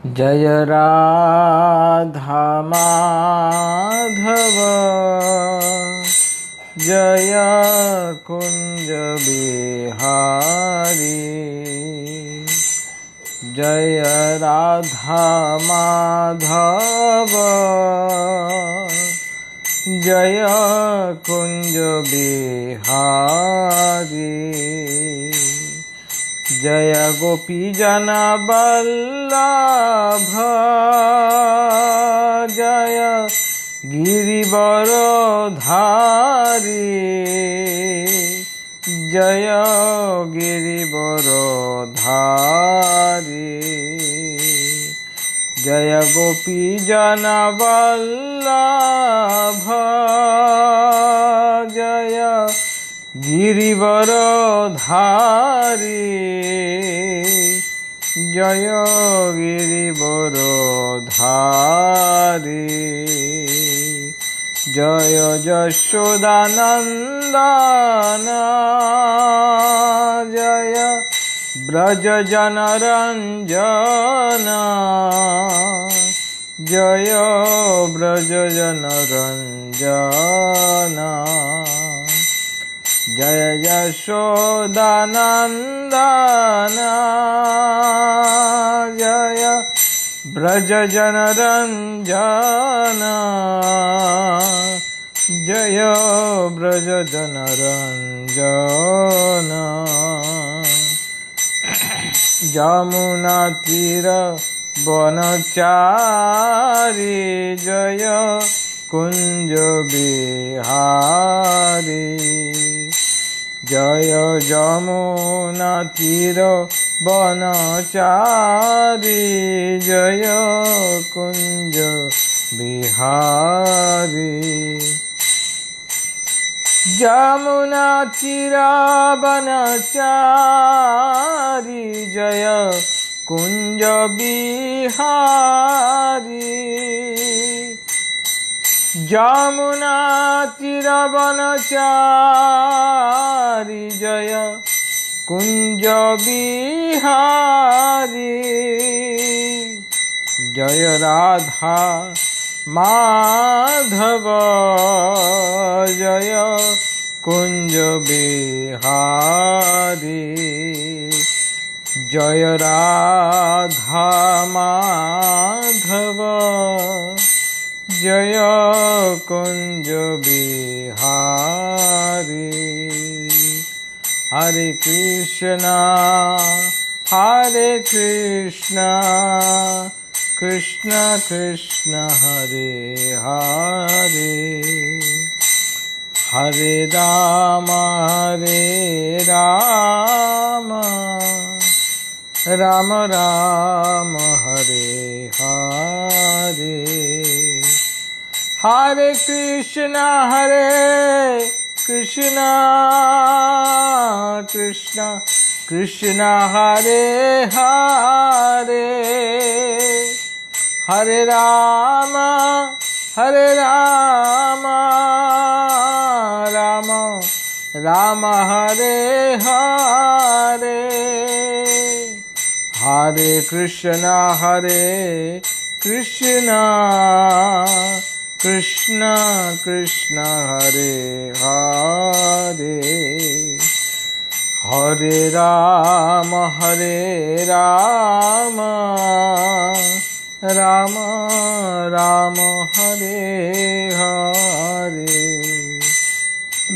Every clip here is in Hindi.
जय राधा माधव जय कुंज बिहारी। जय राधा माधव जय कुंज बिहारी। जय गोपी जन वल्लभ जय गिरिवर धारी। जय गिरिवर धारी। जय गोपी जन वल्लभ जय गिरिवर धारी। जय गिरिवर धारी। जय यशोदानंदन जय ब्रज जनरंजन। जय ब्रज जनरंजन। जय यशोदानंदन जय ब्रज जनरंजन। जय ब्रज जनरंजन। यमुना तीर वनचारी जय कुंज बिहारी। जय यमुना तीर वनचारी जय कुंज बिहारी। यमुना तीर वनचारी जय कुंज बिहारी। यमुना तीर वनचारी जय कुंज बिहारी। जय राधा माधव जय कुंज बिहारी। जय राधा माधव जय कुंज बिहारी। हरे कृष्णा कृष्ण कृष्ण हरे हरे। हरे राम राम राम हरे हरे। हरे कृष्णा कृष्ण कृष्ण हरे हरे। हरे राम राम राम हरे हरे। हरे कृष्ण कृष्ण कृष्ण हरे हरे। हरे राम राम राम हरे हरे।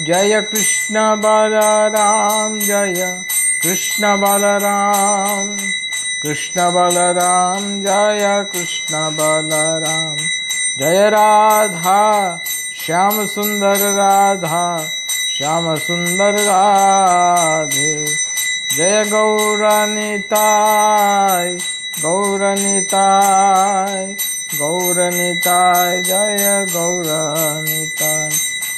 जय कृष्ण बलराम जय कृष्ण बलराम। कृष्ण बलराम जय कृष्ण बलराम। जय राधा श्याम सुंदर राधा श्याम सुंदर राधे। जय गौरनिताय गौरनिताय जय गौरनिताय।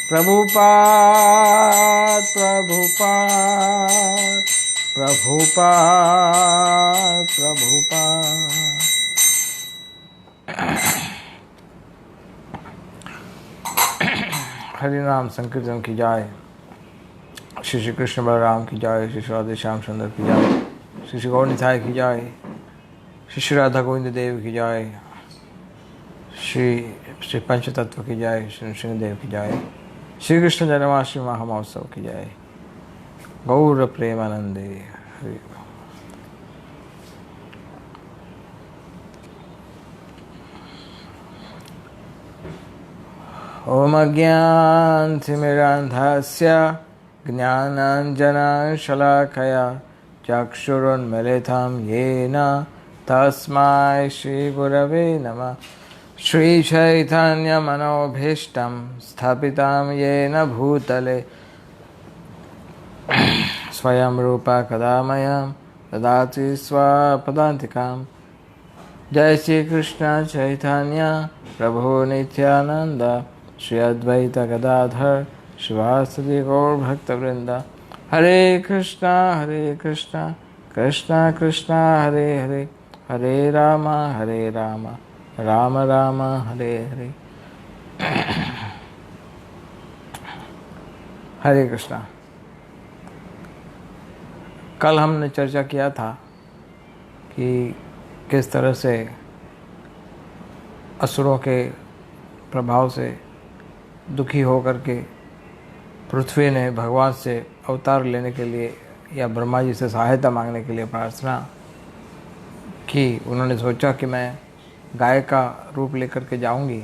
प्रभुपाद हरि नाम संकीर्तन की जाए। श्री श्री कृष्ण बलराम की जय। श्री श्री राधे श्याम सुंदर की जय। श्री श्री गौर निताय की जय। श्री राधा गोविंद देव की जय, श्री श्री पंचतत्व की जय, श्री नृसिंहदेव की जय, श्री कृष्ण जन्माष्टमी महामहोत्सव की जय। गौर प्रेमानंदे हरि। ओम अज्ञानतिमिरान्धस्य ज्ञानाञ्जनशलाकया चक्षुरुन्मीलितं येन तस्मै श्रीगुरवे नमः। श्रीचैतन्यमनोभीष्टं स्थापितं येन भूतले स्वयं रूपा कदा मह्यं ददाति स्वपदान्तिकां। जय श्री कृष्ण चैतन्य प्रभु नित्यानंद, श्री अद्वैत गदाधर शिवासदि गौर भक्तवृंद। हरे कृष्णा कृष्णा कृष्णा हरे हरे, हरे राम राम राम हरे हरे। हरे कृष्णा। कल हमने चर्चा किया था कि किस तरह से असुरों के प्रभाव से दुखी होकर के पृथ्वी ने भगवान से अवतार लेने के लिए या ब्रह्मा जी से सहायता मांगने के लिए प्रार्थना की। उन्होंने सोचा कि मैं गाय का रूप लेकर के जाऊंगी।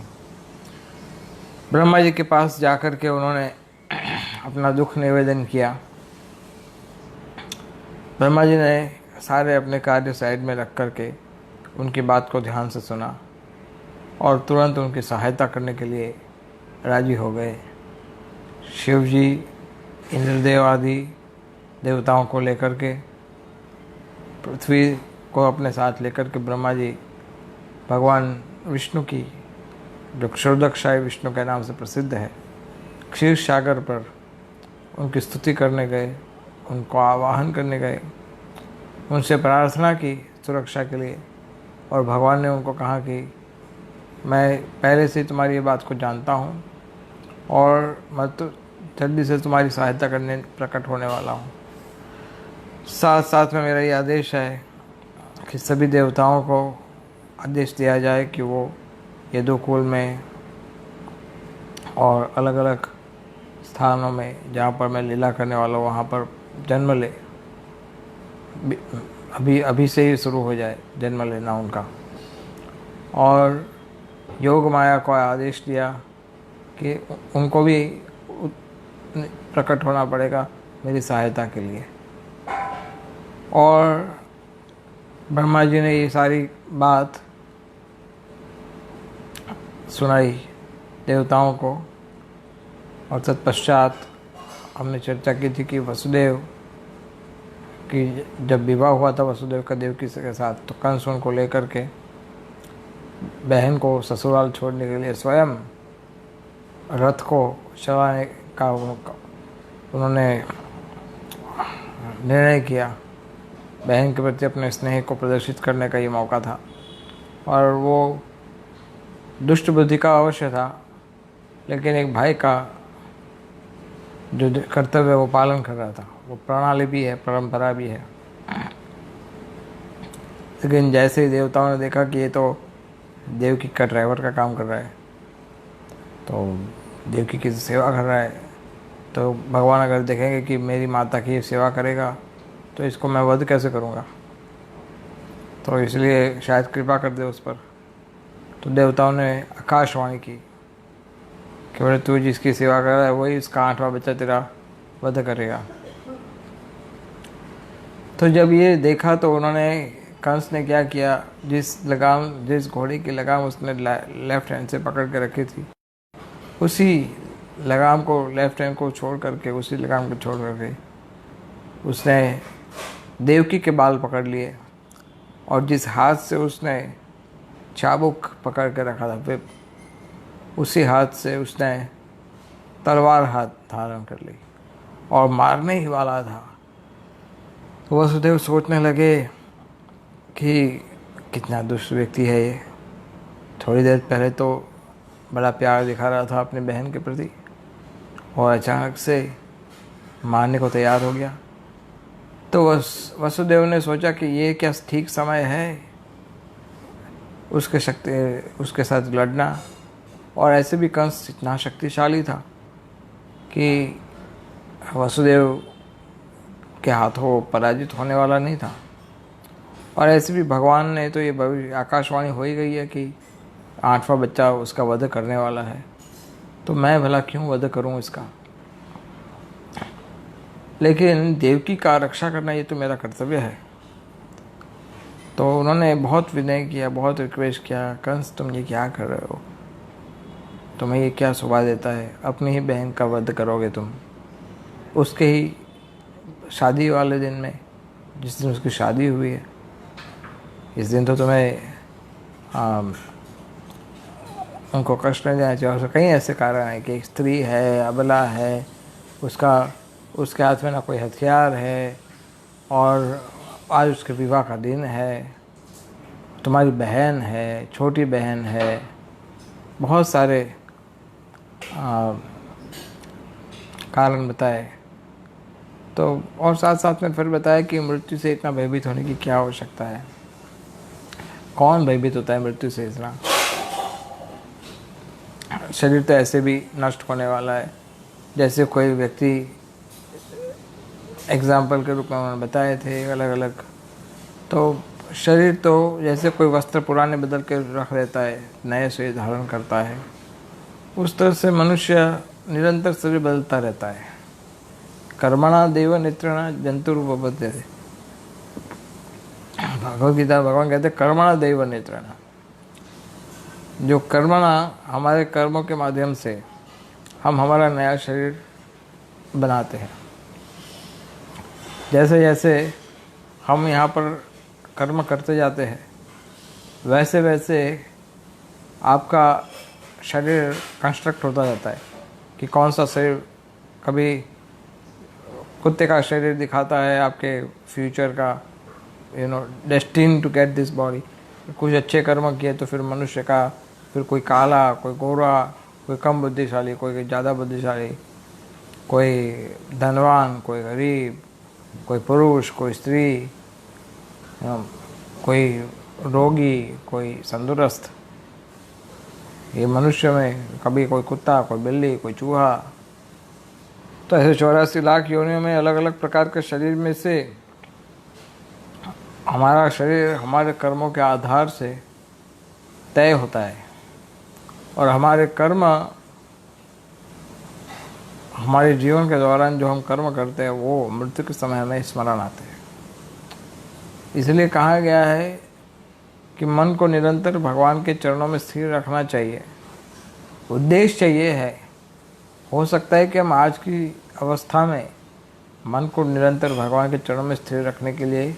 ब्रह्मा जी के पास जाकर के उन्होंने अपना दुख निवेदन किया। ब्रह्मा जी ने सारे अपने कार्य साइड में रख कर के उनकी बात को ध्यान से सुना और तुरंत उनकी सहायता करने के लिए राजी हो गए। शिव जी, इंद्रदेव आदि देवताओं को लेकर के, पृथ्वी को अपने साथ लेकर के ब्रह्मा जी भगवान विष्णु की, जो क्षुरदक्षाई विष्णु के नाम से प्रसिद्ध है, क्षीर सागर पर उनकी स्तुति करने गए, उनको आवाहन करने गए, उनसे प्रार्थना की सुरक्षा के लिए। और भगवान ने उनको कहा कि मैं पहले से तुम्हारी ये बात को जानता हूँ और मैं तो जल्दी से तुम्हारी सहायता करने प्रकट होने वाला हूँ। साथ साथ में मेरा ये आदेश है कि सभी देवताओं को आदेश दिया जाए कि वो यदुकुल में और अलग अलग स्थानों में जहाँ पर मैं लीला करने वाला हूँ वहाँ पर जन्म ले। अभी से ही शुरू हो जाए जन्म लेना उनका। और योग माया को आदेश दिया कि उनको भी प्रकट होना पड़ेगा मेरी सहायता के लिए। और ब्रह्मा जी ने ये सारी बात सुनाई देवताओं को। और तत्पश्चात हमने चर्चा की थी कि वसुदेव की जब विवाह हुआ था वसुदेव का देवकी के साथ, तो कंस उनको लेकर के बहन को ससुराल छोड़ने के लिए स्वयं रथ को चलाने का उन्होंने निर्णय किया। बहन के प्रति अपने स्नेह को प्रदर्शित करने का ये मौका था। और वो दुष्ट बुद्धि का अवश्य था, लेकिन एक भाई का जो कर्तव्य वो पालन कर रहा था। वो प्रणाली भी है, परंपरा भी है। लेकिन जैसे ही देवताओं ने देखा कि ये तो देवकी का ड्राइवर का काम कर रहा है, तो देवकी की सेवा कर रहा है, तो भगवान अगर देखेंगे कि मेरी माता की सेवा करेगा तो इसको मैं वध कैसे करूँगा, तो इसलिए शायद कृपा कर दे उस पर। तो देवताओं ने आकाशवाणी की कि बोले तू जिसकी सेवा कर रहा है वही उसका 8वां बच्चा तेरा वध करेगा। तो जब ये देखा तो उन्होंने, कंस ने क्या किया, जिस घोड़े की लगाम उसने लेफ्ट हैंड से पकड़ के रखी थी, उसी लगाम को, लेफ्ट हैंड को छोड़ करके, उसी लगाम को छोड़ करके उसने देवकी के बाल पकड़ लिए। और जिस हाथ से उसने चाबुक पकड़ के रखा था, फिर उसी हाथ से उसने तलवार हाथ धारण कर ली और मारने ही वाला था। तो वसुदेव सोचने लगे कि कितना दुष्ट व्यक्ति है ये। थोड़ी देर पहले तो बड़ा प्यार दिखा रहा था अपनी बहन के प्रति और अचानक से मारने को तैयार हो गया। तो वसुदेव ने सोचा कि ये क्या ठीक समय है उसके साथ लड़ना। और ऐसे भी कंस इतना शक्तिशाली था कि वसुदेव के हाथों पराजित होने वाला नहीं था। और ऐसे भी भगवान ने तो ये आकाशवाणी हो ही गई है कि 8वां बच्चा उसका वध करने वाला है, तो मैं भला क्यों वध करूं इसका। लेकिन देवकी का रक्षा करना ये तो मेरा कर्तव्य है। तो उन्होंने बहुत विनय किया, बहुत रिक्वेस्ट किया, कंस तुम ये क्या कर रहे हो, तुम्हें ये क्या शोभा देता है, अपनी ही बहन का वध करोगे तुम, उसके ही शादी वाले दिन में, जिस दिन उसकी शादी हुई है, इस दिन तो तुम्हें उनको कष्ट नहीं देना चाहिए। और कई ऐसे कारण हैं कि एक स्त्री है, अबला है, उसके हाथ में ना कोई हथियार है, और आज उसके विवाह का दिन है, तुम्हारी बहन है, छोटी बहन है, बहुत सारे कारण बताए। तो और साथ साथ में फिर बताया कि मृत्यु से इतना भयभीत होने की क्या आवश्यकता है, कौन भयभीत होता है मृत्यु से इतना। शरीर तो ऐसे भी नष्ट होने वाला है। जैसे कोई व्यक्ति, एग्जाम्पल के रूप में उन्होंने बताए थे अलग अलग, तो शरीर तो जैसे कोई वस्त्र पुराने बदल के रख देता है, नए से धारण करता है, उस तरह से मनुष्य निरंतर शरीर बदलता रहता है। कर्मणा देव नेत्रणा जंतुरुपपद्यते, भगवद गीता भगवान कहते हैं कर्मणा देव नेत्रणा। जो कर्मणा, हमारे कर्मों के माध्यम से हम हमारा नया शरीर बनाते हैं। जैसे जैसे हम यहाँ पर कर्म करते जाते हैं, वैसे वैसे आपका शरीर कंस्ट्रक्ट होता जाता है कि कौन सा शरीर, कभी कुत्ते का शरीर दिखाता है आपके फ्यूचर का, destined to get this body. कुछ अच्छे कर्म किए तो फिर मनुष्य का, फिर कोई काला, कोई गोरा, कोई कम बुद्धिशाली, कोई ज़्यादा बुद्धिशाली, कोई धनवान, कोई गरीब, कोई पुरुष, कोई स्त्री, कोई रोगी, कोई तंदुरुस्त। ये मनुष्य में कभी कोई कुत्ता, कोई बिल्ली, कोई चूहा। तो ऐसे 84 लाख योनियों में अलग अलग प्रकार के शरीर में से हमारा शरीर हमारे कर्मों के आधार से तय होता है। और हमारे कर्म, हमारे जीवन के दौरान जो हम कर्म करते हैं वो मृत्यु के समय हमें स्मरण आते हैं। इसलिए कहा गया है कि मन को निरंतर भगवान के चरणों में स्थिर रखना चाहिए। उद्देश्य ये है, हो सकता है कि हम आज की अवस्था में मन को निरंतर भगवान के चरणों में स्थिर रखने के लिए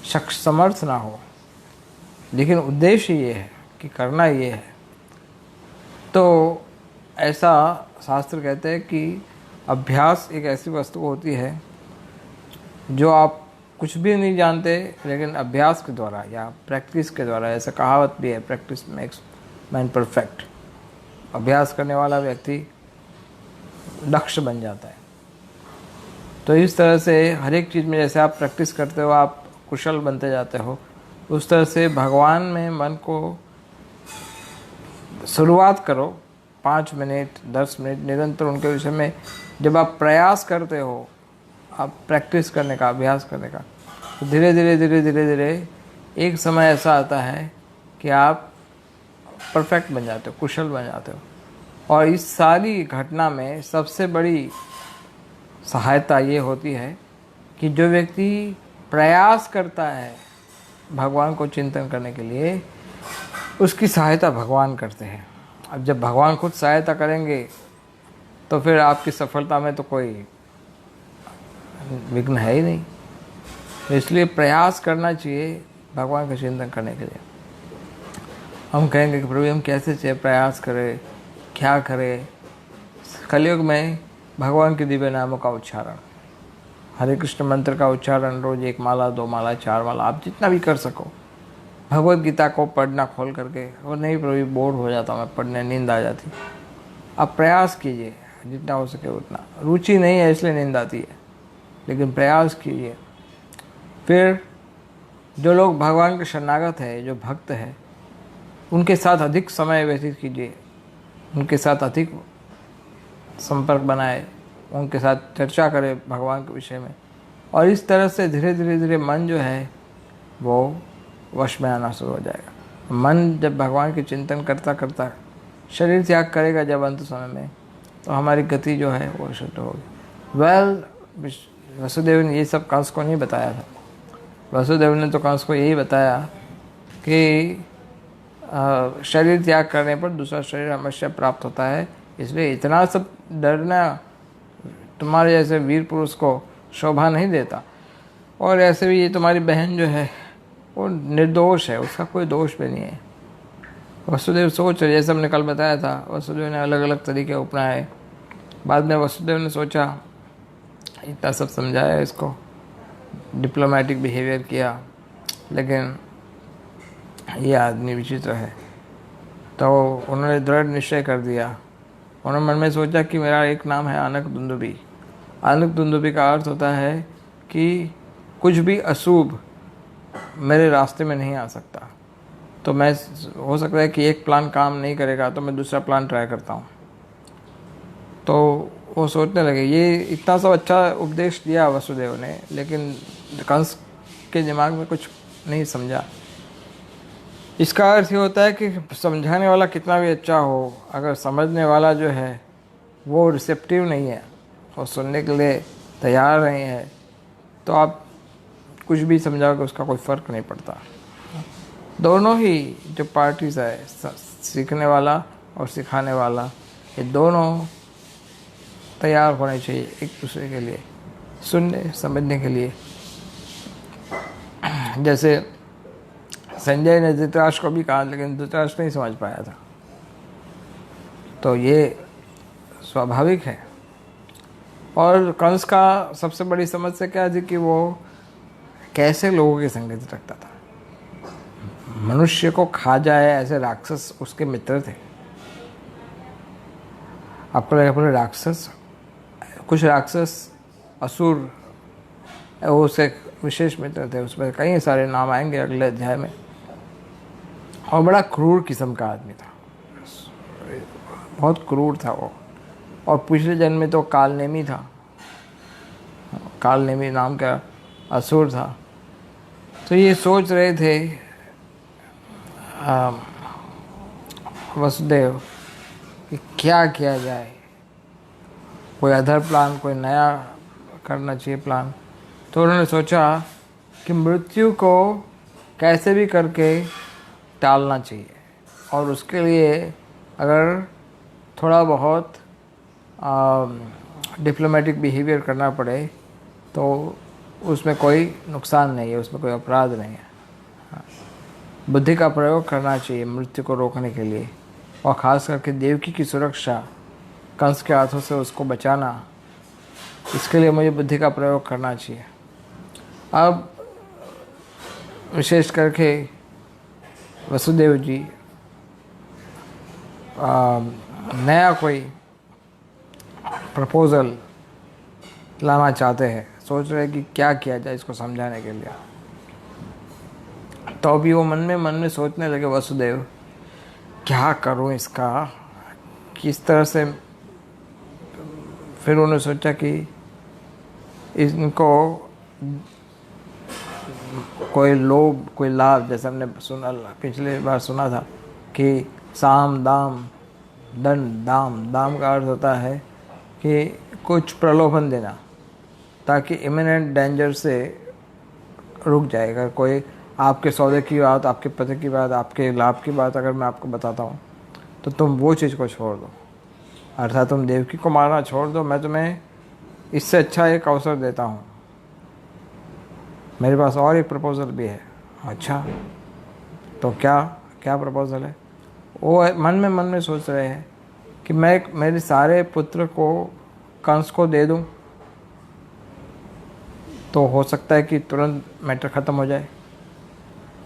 समर्थ ना हो, लेकिन उद्देश्य ये है कि करना ये है। तो ऐसा शास्त्र कहते हैं कि अभ्यास एक ऐसी वस्तु होती है जो आप कुछ भी नहीं जानते, लेकिन अभ्यास के द्वारा या प्रैक्टिस के द्वारा, ऐसा कहावत भी है, प्रैक्टिस मेक्स मैन परफेक्ट। अभ्यास करने वाला व्यक्ति दक्ष बन जाता है। तो इस तरह से हर एक चीज़ में जैसे आप प्रैक्टिस करते हो आप कुशल बनते जाते हो, उस तरह से भगवान में मन को शुरुआत करो। 5 मिनट 10 मिनट निरंतर उनके विषय में जब आप प्रयास करते हो, आप प्रैक्टिस करने का, अभ्यास करने का, तो धीरे धीरे धीरे धीरे धीरे एक समय ऐसा आता है कि आप परफेक्ट बन जाते हो, कुशल बन जाते हो। और इस सारी घटना में सबसे बड़ी सहायता ये होती है कि जो व्यक्ति प्रयास करता है भगवान को चिंतन करने के लिए, उसकी सहायता भगवान करते हैं। अब जब भगवान खुद सहायता करेंगे तो फिर आपकी सफलता में तो कोई विघ्न है ही नहीं। तो इसलिए प्रयास करना चाहिए भगवान का चिंतन करने के लिए। हम कहेंगे कि प्रभु हम कैसे चाहिए प्रयास करें, क्या करें। कलयुग में भगवान के दिव्य नामों का उच्चारण, हरे कृष्ण मंत्र का उच्चारण, रोज 1 माला 2 माला 4 माला, आप जितना भी कर सको। भगवद गीता को पढ़ना खोल करके, और नहीं प्रभु बोर हो जाता मैं पढ़ने, नींद आ जाती। आप प्रयास कीजिए जितना हो सके उतना। रुचि नहीं है इसलिए नींद आती है, लेकिन प्रयास कीजिए। फिर जो लोग भगवान के शरणागत है, जो भक्त है, उनके साथ अधिक समय व्यतीत कीजिए, उनके साथ अधिक संपर्क बनाए, उनके साथ चर्चा करें भगवान के विषय में, और इस तरह से धीरे धीरे धीरे मन जो है वो वश में आना शुरू हो जाएगा। मन जब भगवान के चिंतन करता करता शरीर त्याग करेगा जब अंत समय में, तो हमारी गति जो है वो शुद्ध होगी। वसुदेव ने ये सब कंस को नहीं बताया था। वसुदेव ने तो कंस को यही बताया कि शरीर त्याग करने पर दूसरा शरीर हमेशा प्राप्त होता है, इसलिए इतना सब डरना तुम्हारे जैसे वीर पुरुष को शोभा नहीं देता। और ऐसे भी ये तुम्हारी बहन जो है वो निर्दोष है, उसका कोई दोष भी नहीं है। वसुदेव सोच रहे, जैसे हमने कल बताया था, वसुदेव ने अलग अलग तरीके अपनाए। बाद में वसुदेव ने सोचा, इतना सब समझाया इसको, डिप्लोमेटिक बिहेवियर किया, लेकिन ये आदमी विचित्र है। तो उन्होंने दृढ़ निश्चय कर दिया। उन्होंने मन में सोचा कि मेरा एक नाम है आनक दुंदुबी। आनक दुंदुबी का अर्थ होता है कि कुछ भी अशुभ मेरे रास्ते में नहीं आ सकता। तो मैं, हो सकता है कि एक प्लान काम नहीं करेगा तो मैं दूसरा प्लान ट्राई करता हूँ। तो वो सोचने लगे, ये इतना सब अच्छा उपदेश दिया वसुदेव ने, लेकिन कंस के दिमाग में कुछ नहीं समझा। इसका अर्थ ये होता है कि समझाने वाला कितना भी अच्छा हो, अगर समझने वाला जो है वो रिसेप्टिव नहीं है और सुनने के लिए तैयार नहीं है, तो आप कुछ भी समझाओगे उसका कोई फ़र्क नहीं पड़ता। दोनों ही जो पार्टीज़ है, सीखने वाला और सिखाने वाला, ये दोनों तैयार होने चाहिए एक दूसरे के लिए, सुनने समझने के लिए। जैसे संजय ने धृतराष्ट्र को भी कहा, लेकिन धृतराष्ट्र नहीं समझ पाया था। तो ये स्वाभाविक है। और कंस का सबसे बड़ी समस्या क्या थी कि वो कैसे लोगों की संगति रखता था। मनुष्य को खा जाए ऐसे राक्षस उसके मित्र थे। आपको लगे राक्षस, कुछ राक्षस असुर वो उसके विशेष मित्र थे, उसमें कई सारे नाम आएंगे अगले अध्याय में। और बड़ा क्रूर किस्म का आदमी था, बहुत क्रूर था वो। और पिछले जन्म में तो कालनेमी था, कालनेमी नाम का असुर था। तो ये सोच रहे थे वसुदेव कि क्या किया जाए, कोई अदर प्लान, कोई नया करना चाहिए प्लान। तो उन्होंने सोचा कि मृत्यु को कैसे भी करके टालना चाहिए, और उसके लिए अगर थोड़ा बहुत डिप्लोमेटिक बिहेवियर करना पड़े तो उसमें कोई नुकसान नहीं है, उसमें कोई अपराध नहीं है। बुद्धि का प्रयोग करना चाहिए मृत्यु को रोकने के लिए, और ख़ास करके देवकी की सुरक्षा, कंस के हाथों से उसको बचाना, इसके लिए मुझे बुद्धि का प्रयोग करना चाहिए। अब विशेष करके वसुदेव जी नया कोई प्रपोज़ल लाना चाहते हैं, सोच रहे हैं कि क्या किया जाए इसको समझाने के लिए। तो अभी वो मन में सोचने लगे वसुदेव, क्या करूं इसका, किस तरह से। फिर उन्होंने सोचा कि इनको कोई लोभ, कोई लाभ, जैसे हमने पिछले बार सुना था कि साम दाम दंड। दाम का अर्थ होता है कि कुछ प्रलोभन देना, ताकि इमिनेंट डेंजर से रुक जाए। अगर कोई आपके सौदे की बात, आपके पते की बात, आपके लाभ की बात अगर मैं आपको बताता हूँ, तो तुम वो चीज़ को छोड़ दो, अर्थात तुम देवकी को मारना छोड़ दो। मैं तुम्हें इससे अच्छा एक अवसर देता हूँ, मेरे पास और एक प्रपोज़ल भी है। अच्छा, तो क्या प्रपोज़ल है? वो मन में सोच रहे हैं कि मैं मेरे सारे पुत्र को कंस को दे दूं, तो हो सकता है कि तुरंत मैटर ख़त्म हो जाए।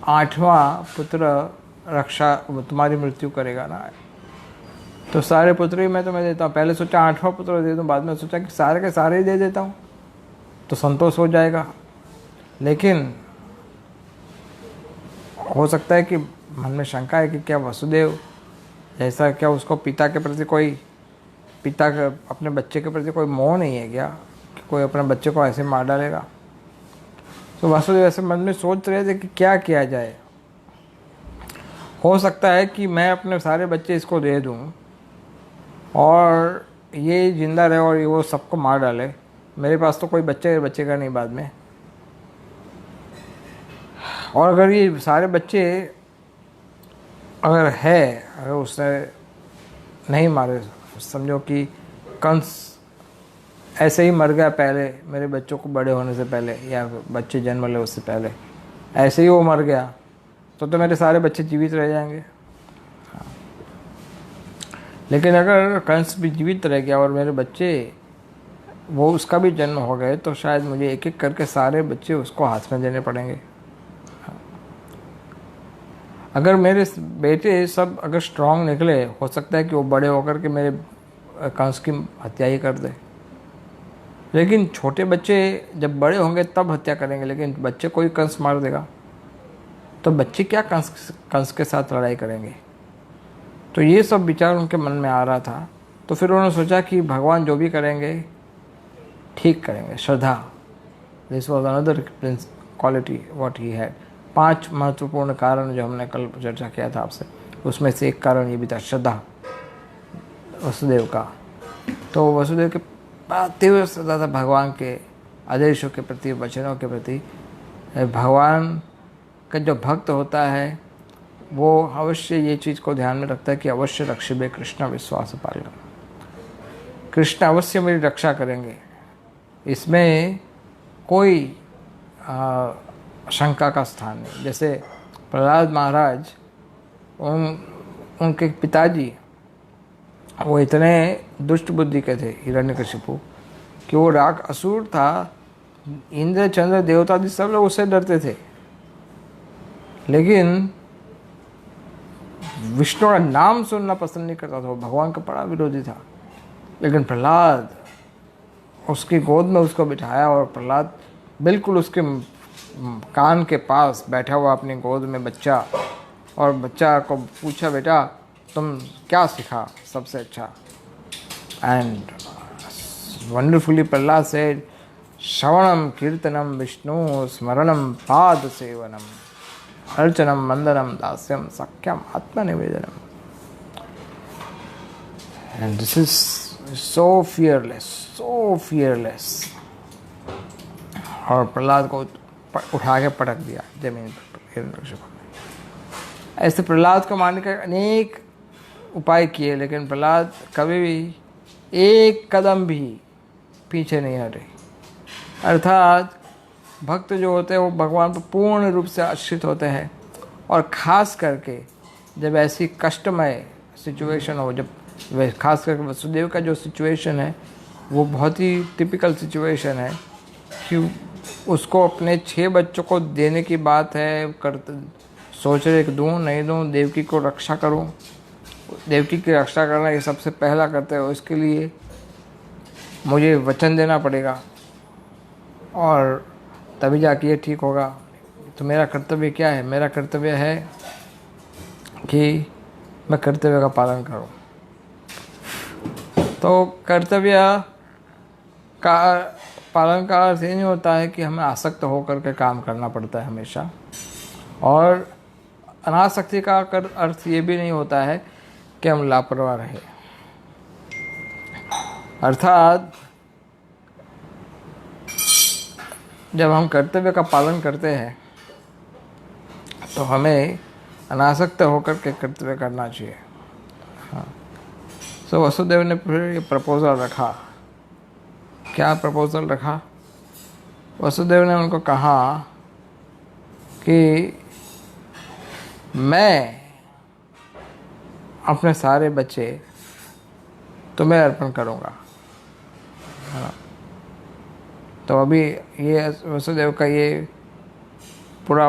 8वां पुत्र रक्षा, तुम्हारी मृत्यु करेगा ना, तो सारे पुत्र ही मैं तुम्हें देता हूँ। पहले सोचा 8वां पुत्र दे दूँ, बाद में सोचा कि सारे के सारे ही दे देता हूँ तो संतोष हो जाएगा। लेकिन हो सकता है कि मन में शंका है कि क्या वसुदेव जैसा, क्या उसको पिता के प्रति कोई, पिता का अपने बच्चे के प्रति कोई मोह नहीं है क्या, कि कोई अपने बच्चे को ऐसे मार डालेगा। तो वासुदेव ऐसे मन में सोच रहे थे कि क्या किया जाए। हो सकता है कि मैं अपने सारे बच्चे इसको दे दूं और ये जिंदा रहे और वो सबको मार डाले, मेरे पास तो कोई बच्चेगा नहीं बाद में। और अगर ये सारे बच्चे अगर उसने नहीं मारे, समझो कि कंस ऐसे ही मर गया पहले, मेरे बच्चों को बड़े होने से पहले या बच्चे जन्म ले उससे पहले ऐसे ही वो मर गया, तो मेरे सारे बच्चे जीवित रह जाएंगे। लेकिन अगर कंस भी जीवित रह गया और मेरे बच्चे वो उसका भी जन्म हो गए, तो शायद मुझे एक एक करके सारे बच्चे उसको हाथ में देने पड़ेंगे। अगर मेरे बेटे सब अगर स्ट्रांग निकले, हो सकता है कि वो बड़े होकर के मेरे कंस की हत्या ही कर दे। लेकिन छोटे बच्चे जब बड़े होंगे तब हत्या करेंगे, लेकिन बच्चे कोई कंस मार देगा तो बच्चे क्या कंस के साथ लड़ाई करेंगे। तो ये सब विचार उनके मन में आ रहा था। तो फिर उन्होंने सोचा कि भगवान जो भी करेंगे ठीक करेंगे, Shraddha. This was another quality what he had. 5 महत्वपूर्ण कारण जो हमने कल चर्चा किया था आपसे, उसमें से एक कारण ये भी था, श्रद्धा वसुदेव का। तो वसुदेव के तीव्र श्रद्धा था भगवान के आदेशों के प्रति, वचनों के प्रति। भगवान का जो भक्त होता है वो अवश्य ये चीज़ को ध्यान में रखता है कि अवश्य रक्षिबे कृष्ण विश्वास पालन, कृष्ण अवश्य मेरी रक्षा करेंगे, इसमें कोई शंका का स्थान नहीं। जैसे प्रहलाद महाराज, उनके पिताजी वो इतने दुष्ट बुद्धि के थे, हिरण्यकशिपु, कि वो राग असुर था, इंद्र चंद्र देवता जी सब लोग उससे डरते थे, लेकिन विष्णु का नाम सुनना पसंद नहीं करता था, वो भगवान का बड़ा विरोधी था। लेकिन प्रहलाद, उसकी गोद में उसको बिठाया और प्रहलाद बिल्कुल उसके कान के पास बैठा हुआ अपनी गोद में बच्चा, और बच्चा को पूछा, बेटा तुम क्या सीखा सबसे अच्छा? एंड वंडरफुली प्रहलाद सेड, श्रवणम कीर्तनम विष्णु स्मरणम पाद सेवनम अर्चनम मंदनम दास्यम सख्यम आत्मनिवेदनम। And this is so fearless. और प्रहलाद को उठा के पटक दिया जमीन पर। ऐसे प्रहलाद को मारने के अनेक उपाय किए, लेकिन प्रहलाद कभी भी एक कदम भी पीछे नहीं हटे। अर्थात भक्त जो होते हैं वो भगवान पर पूर्ण रूप से आश्रित होते हैं, और ख़ास करके जब ऐसी कष्टमय सिचुएशन हो, जब खास करके वसुदेव का जो सिचुएशन है वो बहुत ही टिपिकल सिचुएशन है कि उसको अपने 6 बच्चों को देने की बात है, सोच रहे कि दूँ नहीं दूँ, देवकी को रक्षा करूँ। देवकी की रक्षा करना ये सबसे पहला करते हो, इसके लिए मुझे वचन देना पड़ेगा और तभी जाके ये ठीक होगा। तो मेरा कर्तव्य क्या है? मेरा कर्तव्य है कि मैं कर्तव्य का पालन करूं। तो कर्तव्य का पालन का अर्थ ये नहीं होता है कि हमें आसक्त होकर के काम करना पड़ता है हमेशा, और अनासक्ति का अर्थ ये भी नहीं होता है कि हम लापरवाह रहे। अर्थात जब हम कर्तव्य का पालन करते हैं तो हमें अनासक्त होकर के कर्तव्य करना चाहिए। हाँ, सो वसुदेव ने फिर ये प्रपोजल रखा। क्या प्रपोजल रखा? वसुदेव ने उनको कहा कि मैं अपने सारे बच्चे तुम्हें अर्पण करूँगा। हाँ, तो अभी ये वसुदेव का ये पूरा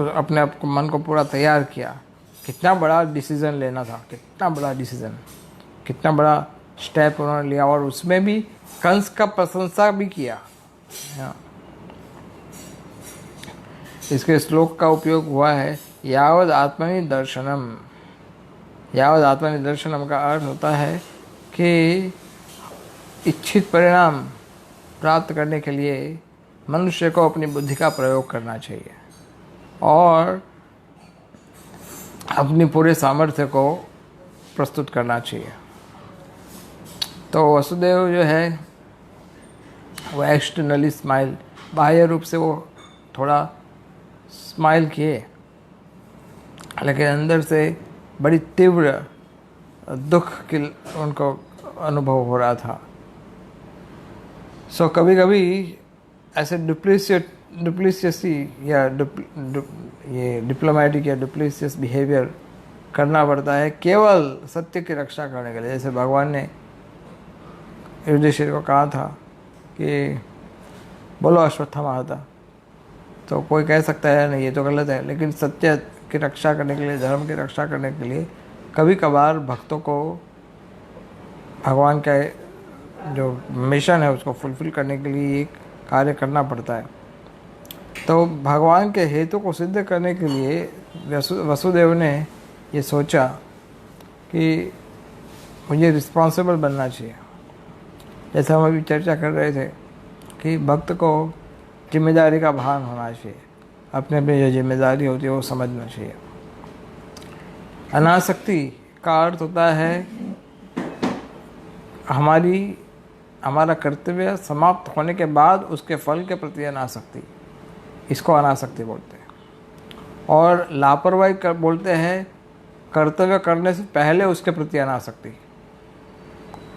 अपने आप को मन को पूरा तैयार किया। कितना बड़ा डिसीज़न लेना था, कितना बड़ा डिसीज़न, कितना बड़ा स्टेप उन्होंने लिया, और उसमें भी कंस का प्रशंसा भी किया। इसके श्लोक का उपयोग हुआ है यावद आत्मनि दर्शनम। यावद आत्मनि दर्शनम का अर्थ होता है कि इच्छित परिणाम प्राप्त करने के लिए मनुष्य को अपनी बुद्धि का प्रयोग करना चाहिए और अपनी पूरे सामर्थ्य को प्रस्तुत करना चाहिए। तो वसुदेव जो है वो एक्सटर्नली स्माइल, बाह्य रूप से वो थोड़ा स्माइल किए, लेकिन अंदर से बड़ी तीव्र दुख की उनको अनुभव हो रहा था। सो कभी कभी ऐसे डुप्लीसियसी या ये डिप्लोमेटिक या डुप्लीसियस बिहेवियर करना पड़ता है केवल सत्य की रक्षा करने के लिए। जैसे भगवान ने युधिष्ठिर को कहा था कि बोलो अश्वत्थामा, तो कोई कह सकता है नहीं ये तो गलत है, लेकिन सत्य की रक्षा करने के लिए, धर्म की रक्षा करने के लिए कभी कभार भक्तों को भगवान का जो मिशन है उसको फुलफिल करने के लिए एक कार्य करना पड़ता है। तो भगवान के हेतु को सिद्ध करने के लिए वसुदेव ने ये सोचा कि मुझे रिस्पॉन्सिबल बनना चाहिए। जैसे हम अभी चर्चा कर रहे थे कि भक्त को जिम्मेदारी का भान होना चाहिए, अपने अपनी जो जिम्मेदारी होती है वो समझना चाहिए। अनासक्ति का अर्थ होता है हमारा कर्तव्य समाप्त होने के बाद उसके फल के प्रति अनासक्ति, इसको अनासक्ति बोलते हैं। और लापरवाही बोलते हैं कर्तव्य करने से पहले उसके प्रति अनासक्ति,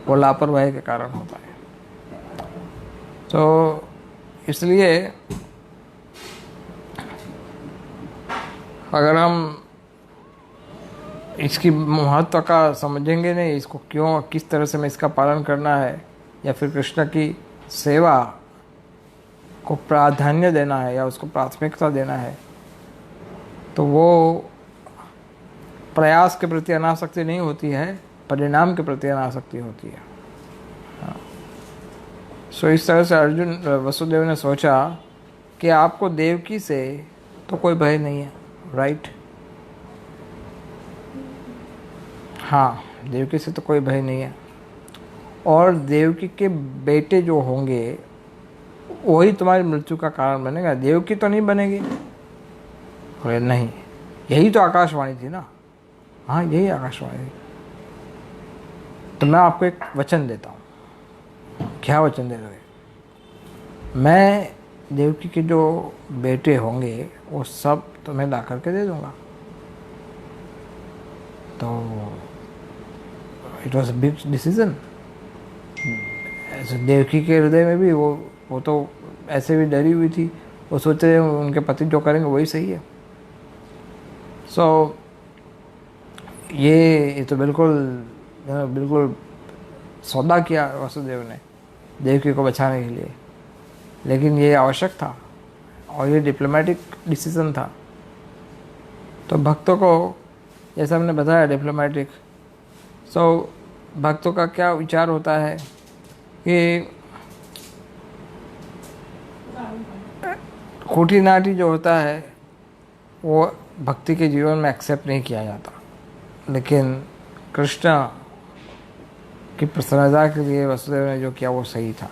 वो लापरवाही के कारण होता है। तो इसलिए अगर हम इसकी महत्व का समझेंगे नहीं, इसको क्यों किस तरह से हमें इसका पालन करना है, या फिर कृष्ण की सेवा को प्राधान्य देना है या उसको प्राथमिकता देना है, तो वो प्रयास के प्रति अनासक्ति नहीं होती है, परिणाम के प्रति अनासक्ति होती है। सो इस तरह से वसुदेव ने सोचा कि आपको देवकी से तो कोई भय नहीं है, राइट? हाँ, देवकी से तो कोई भय नहीं है, और देवकी के बेटे जो होंगे वही तुम्हारी मृत्यु का कारण बनेगा, देवकी तो नहीं बनेगी। अरे नहीं, यही तो आकाशवाणी थी ना। हाँ, यही आकाशवाणी थी। तो मैं आपको एक वचन देता हूँ। क्या वचन दे दोगे? मैं देवकी के जो बेटे होंगे वो सब तुम्हें ला करके दे दूंगा। तो it was a big decision. Devaki के हृदय में भी वो तो ऐसे भी डरी हुई थी, वो सोच रहे उनके पति जो करेंगे वही सही है। सो ये तो बिल्कुल सौदा किया वसुदेव ने देवकी को बचाने के लिए, लेकिन ये आवश्यक था और ये डिप्लोमेटिक डिसीजन था। तो भक्तों को, जैसा हमने बताया, डिप्लोमेटिक। सो भक्तों का क्या विचार होता है कि खूंटी-नाटी जो होता है वो भक्ति के जीवन में एक्सेप्ट नहीं किया जाता, लेकिन कृष्ण की प्रसन्नता के लिए वसुदेव ने जो किया वो सही था।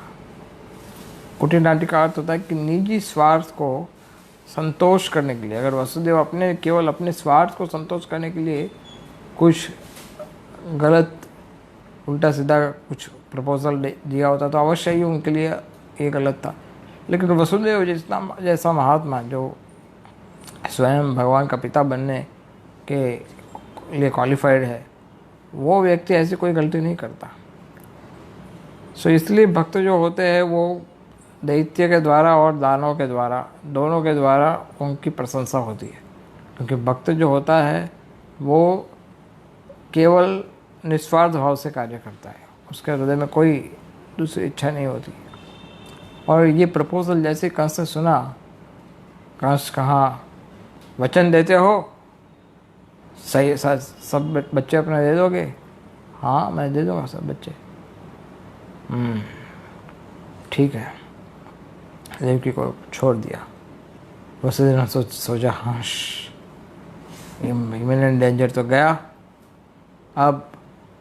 खूंटी-नाटी का अर्थ होता है कि निजी स्वार्थ को संतोष करने के लिए, अगर वसुदेव केवल अपने स्वार्थ को संतोष करने के लिए कुछ गलत उल्टा सीधा कुछ प्रपोजल दिया होता तो अवश्य ही उनके लिए ये गलत था। लेकिन वसुदेव जैसा महात्मा जो स्वयं भगवान का पिता बनने के लिए क्वालिफाइड है, वो व्यक्ति ऐसी कोई गलती नहीं करता। सो इसलिए भक्त जो होते हैं वो दैत्य के द्वारा और दानव के द्वारा, दोनों के द्वारा उनकी प्रशंसा होती है, क्योंकि भक्त जो होता है वो केवल निस्वार्थ भाव से कार्य करता है, उसके हृदय में कोई दूसरी इच्छा नहीं होती। और ये प्रपोजल जैसे कंस ने सुना, कंस कहा वचन देते हो, सही सब बच्चे अपने दे दोगे? हाँ, मैं दे दूँगा सब बच्चे। ठीक है, देवकी को छोड़ दिया। वसुदेव ने सोचा हाँ इमिनेंट डेंजर तो गया, अब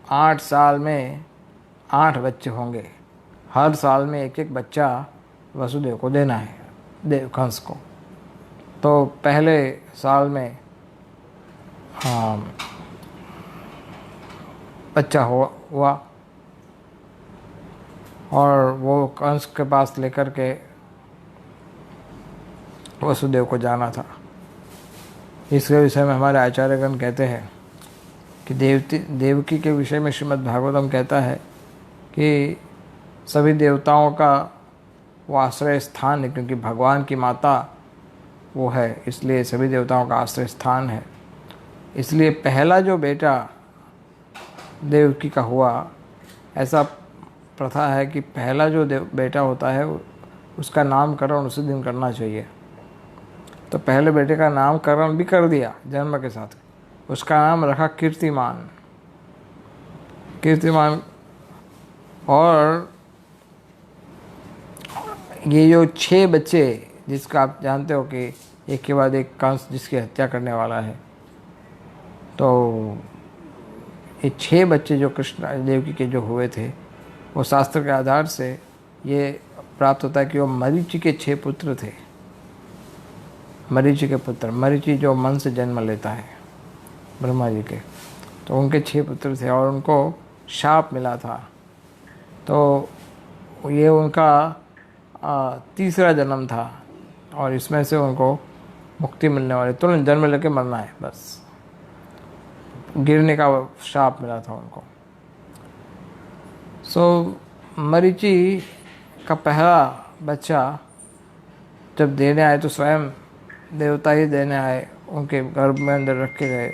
8 साल में 8 बच्चे होंगे, हर साल में एक एक बच्चा वसुदेव को देना है, देव कंस को। तो पहले साल में बच्चा हुआ और वो कंस के पास लेकर के वसुदेव को जाना था। इसके विषय में हमारे आचार्यगण कहते हैं कि देवकी के विषय में श्रीमद् भागवतम कहता है कि सभी देवताओं का वो आश्रय स्थान है, क्योंकि भगवान की माता वो है, इसलिए सभी देवताओं का आश्रय स्थान है। इसलिए पहला जो बेटा देवकी का हुआ, ऐसा प्रथा है कि पहला जो बेटा होता है उसका नामकरण उसी दिन करना चाहिए। तो पहले बेटे का नामकरण भी कर दिया जन्म के साथ, उसका नाम रखा कीर्तिमान। और ये जो 6 बच्चे, जिसका आप जानते हो कि एक के बाद एक कंस जिसकी हत्या करने वाला है, तो ये 6 बच्चे जो कृष्ण देवकी के जो हुए थे, वो शास्त्र के आधार से ये प्राप्त होता है कि वो मरीचि के 6 पुत्र थे। मरीचि के पुत्र, मरीचि जो मन से जन्म लेता है ब्रह्मा जी के, तो उनके 6 पुत्र थे और उनको शाप मिला था। तो ये उनका तीसरा जन्म था और इसमें से उनको मुक्ति मिलने वाली, तुरंत जन्म लेके मरना है, बस गिरने का शाप मिला था उनको। मरीचि का पहला बच्चा जब देने आए तो स्वयं देवता ही देने आए, उनके गर्भ में अंदर रख के गए।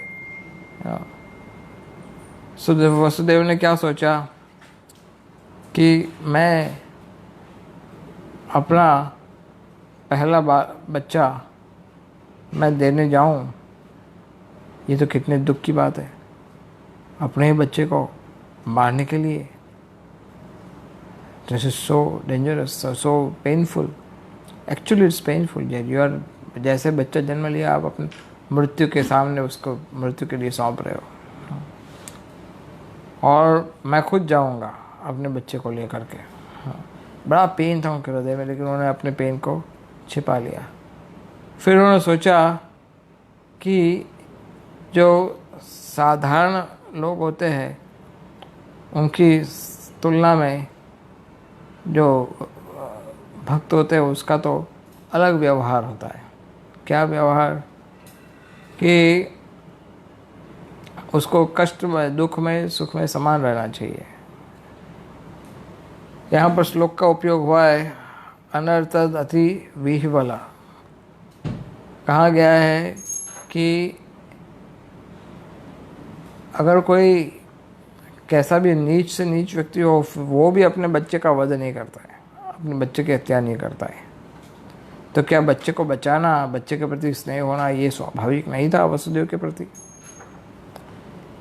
वसुदेव ने क्या सोचा कि मैं अपना पहला बच्चा मैं देने जाऊं, ये तो कितने दुख की बात है, अपने ही बच्चे को मारने के लिए। This is so dangerous, so painful. Actually it's painful. You are, जैसे बच्चा जन्म लिया आप अपने मृत्यु के सामने उसको मृत्यु के लिए सौंप रहे हो। और मैं खुद जाऊंगा अपने बच्चे को लेकर के। बड़ा पेन था उनके हृदय में, लेकिन उन्होंने अपने पेन को छिपा लिया। फिर उन्होंने सोचा कि जो साधारण लोग होते हैं उनकी तुलना में जो भक्त होते हैं उसका तो अलग व्यवहार होता है। क्या व्यवहार? कि उसको कष्ट में, दुख में, सुख में समान रहना चाहिए। यहाँ पर श्लोक का उपयोग हुआ है अनर्थद अति विह्वला। कहा गया है कि अगर कोई कैसा भी नीच से नीच व्यक्ति हो, वो भी अपने बच्चे का वध नहीं करता है, अपने बच्चे की हत्या नहीं करता है। तो क्या बच्चे को बचाना, बच्चे के प्रति स्नेह होना, ये स्वाभाविक नहीं था वसुदेव के प्रति?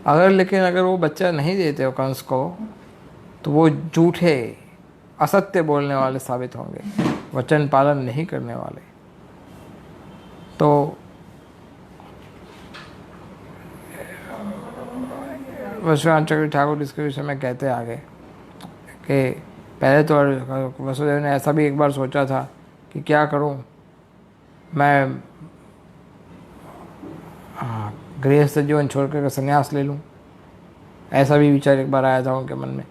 लेकिन अगर वो बच्चा नहीं देते हो कंस को, तो वो झूठे, असत्य बोलने वाले साबित होंगे, वचन पालन नहीं करने वाले। तो वसुदेव चक्र ठाकुर इसके विषय में कहते आगे कि पहले तो वसुदेव ने ऐसा भी एक बार सोचा था कि क्या करूं, मैं गृहस्थ जीवन छोड़ कर संन्यास ले लूं। ऐसा भी विचार एक बार आया था उनके मन में।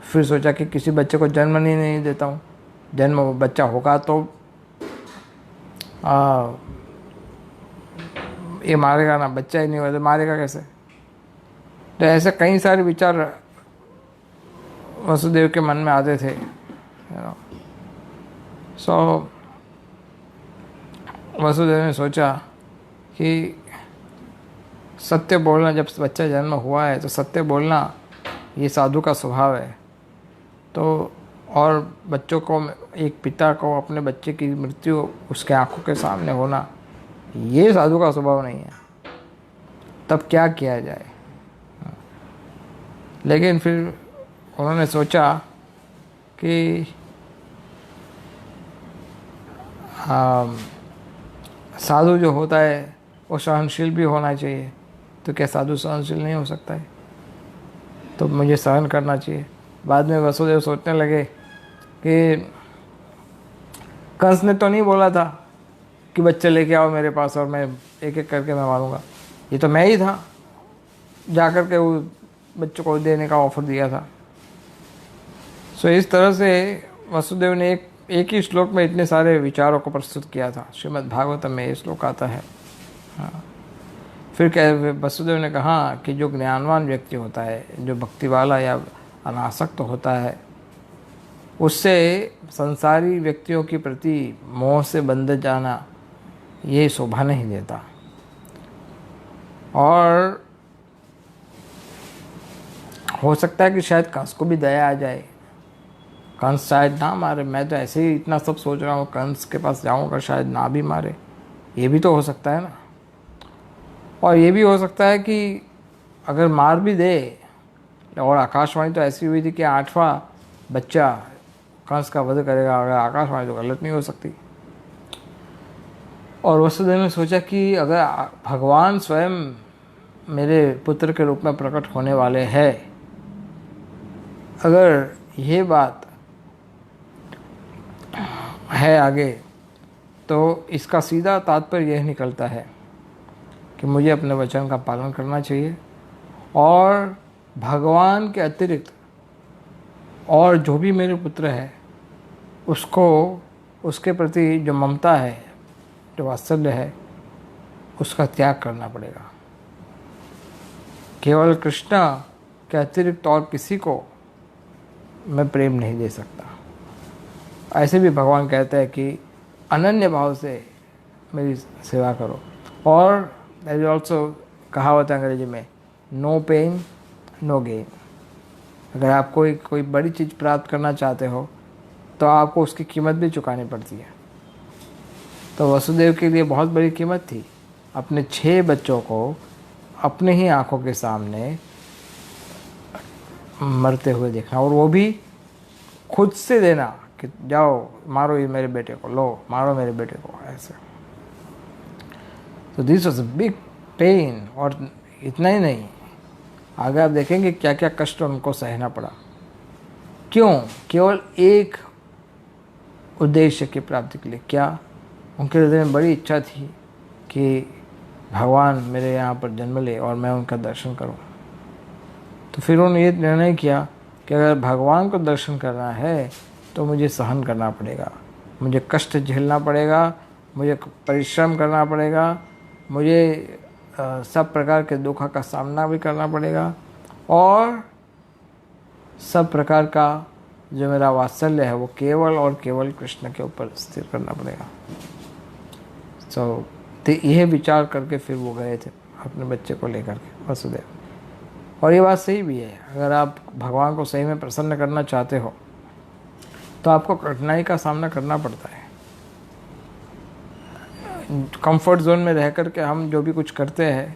फिर सोचा कि किसी बच्चे को जन्म नहीं देता हूं, जन्म बच्चा होगा तो ये मारेगा ना, बच्चा ही नहीं होगा तो मारेगा कैसे? तो ऐसे कई सारे विचार वसुदेव के मन में आते थे। वसुदेव ने सोचा कि सत्य बोलना, जब बच्चा जन्म हुआ है तो सत्य बोलना ये साधु का स्वभाव है। तो और बच्चों को, एक पिता को अपने बच्चे की मृत्यु उसके आंखों के सामने होना, ये साधु का स्वभाव नहीं है। तब क्या किया जाए? लेकिन फिर उन्होंने सोचा कि साधु जो होता है वो सहनशील भी होना चाहिए, तो क्या साधु सहनशील नहीं हो सकता है? तो मुझे सहन करना चाहिए। बाद में वसुदेव सोचने लगे कि कंस ने तो नहीं बोला था कि बच्चे लेके आओ मेरे पास और मैं एक एक करके मैं मारूंगा, ये तो मैं ही था जाकर के वो बच्चों को देने का ऑफर दिया था। सो इस तरह से वसुदेव ने एक ही श्लोक में इतने सारे विचारों को प्रस्तुत किया था। श्रीमद् भागवतम में ये श्लोक आता है। हाँ। फिर क्या वसुदेव ने कहा कि जो ज्ञानवान व्यक्ति होता है, जो भक्ति वाला या अनासक्त होता है, उससे संसारी व्यक्तियों के प्रति मोह से बंध जाना ये शोभा नहीं देता। और हो सकता है कि शायद कंस को भी दया आ जाए, कंस शायद ना मारे। मैं तो ऐसे ही इतना सब सोच रहा हूँ, कंस के पास जाऊँगा शायद ना भी मारे, ये भी तो हो सकता है ना। और ये भी हो सकता है कि अगर मार भी दे, और आकाशवाणी तो ऐसी हुई थी कि 8वां बच्चा कंस का वध करेगा, अगर आकाशवाणी तो गलत नहीं हो सकती। और वसुदेव ने सोचा कि अगर भगवान स्वयं मेरे पुत्र के रूप में प्रकट होने वाले हैं, अगर ये बात है आगे, तो इसका सीधा तात्पर्य यह निकलता है कि मुझे अपने वचन का पालन करना चाहिए, और भगवान के अतिरिक्त और जो भी मेरे पुत्र है उसको, उसके प्रति जो ममता है, जो वात्सल्य है, उसका त्याग करना पड़ेगा। केवल कृष्ण के अतिरिक्त और किसी को मैं प्रेम नहीं दे सकता। ऐसे भी भगवान कहते हैं कि अनन्य भाव से मेरी सेवा करो। और देयर इज ऑल्सो कहावत है अंग्रेजी में, नो पेन नो गेन। अगर आप कोई बड़ी चीज़ प्राप्त करना चाहते हो तो आपको उसकी कीमत भी चुकानी पड़ती है। तो वसुदेव के लिए बहुत बड़ी कीमत थी अपने 6 बच्चों को अपने ही आंखों के सामने मरते हुए देखना, और वो भी खुद से देना कि जाओ मारो ये मेरे बेटे को, लो मारो मेरे बेटे को, ऐसे। तो this was a big pain. और इतना ही नहीं, आगे आप देखेंगे क्या क्या कष्ट उनको सहना पड़ा। क्यों? केवल एक उद्देश्य की प्राप्ति के लिए। क्या? उनके हृदय में बड़ी इच्छा थी कि भगवान मेरे यहाँ पर जन्म ले और मैं उनका दर्शन करूँ। तो फिर उन्होंने ये निर्णय किया कि अगर भगवान को दर्शन करना है तो मुझे सहन करना पड़ेगा, मुझे कष्ट झेलना पड़ेगा, मुझे परिश्रम करना पड़ेगा, मुझे सब प्रकार के दुखों का सामना भी करना पड़ेगा, और सब प्रकार का जो मेरा वात्सल्य है वो केवल और केवल कृष्ण के ऊपर स्थिर करना पड़ेगा। तो यह विचार करके फिर वो गए थे अपने बच्चे को लेकर के, वसुदेव। और ये बात सही भी है, अगर आप भगवान को सही में प्रसन्न करना चाहते हो तो आपको कठिनाई का सामना करना पड़ता है। कंफर्ट जोन में रह कर के हम जो भी कुछ करते हैं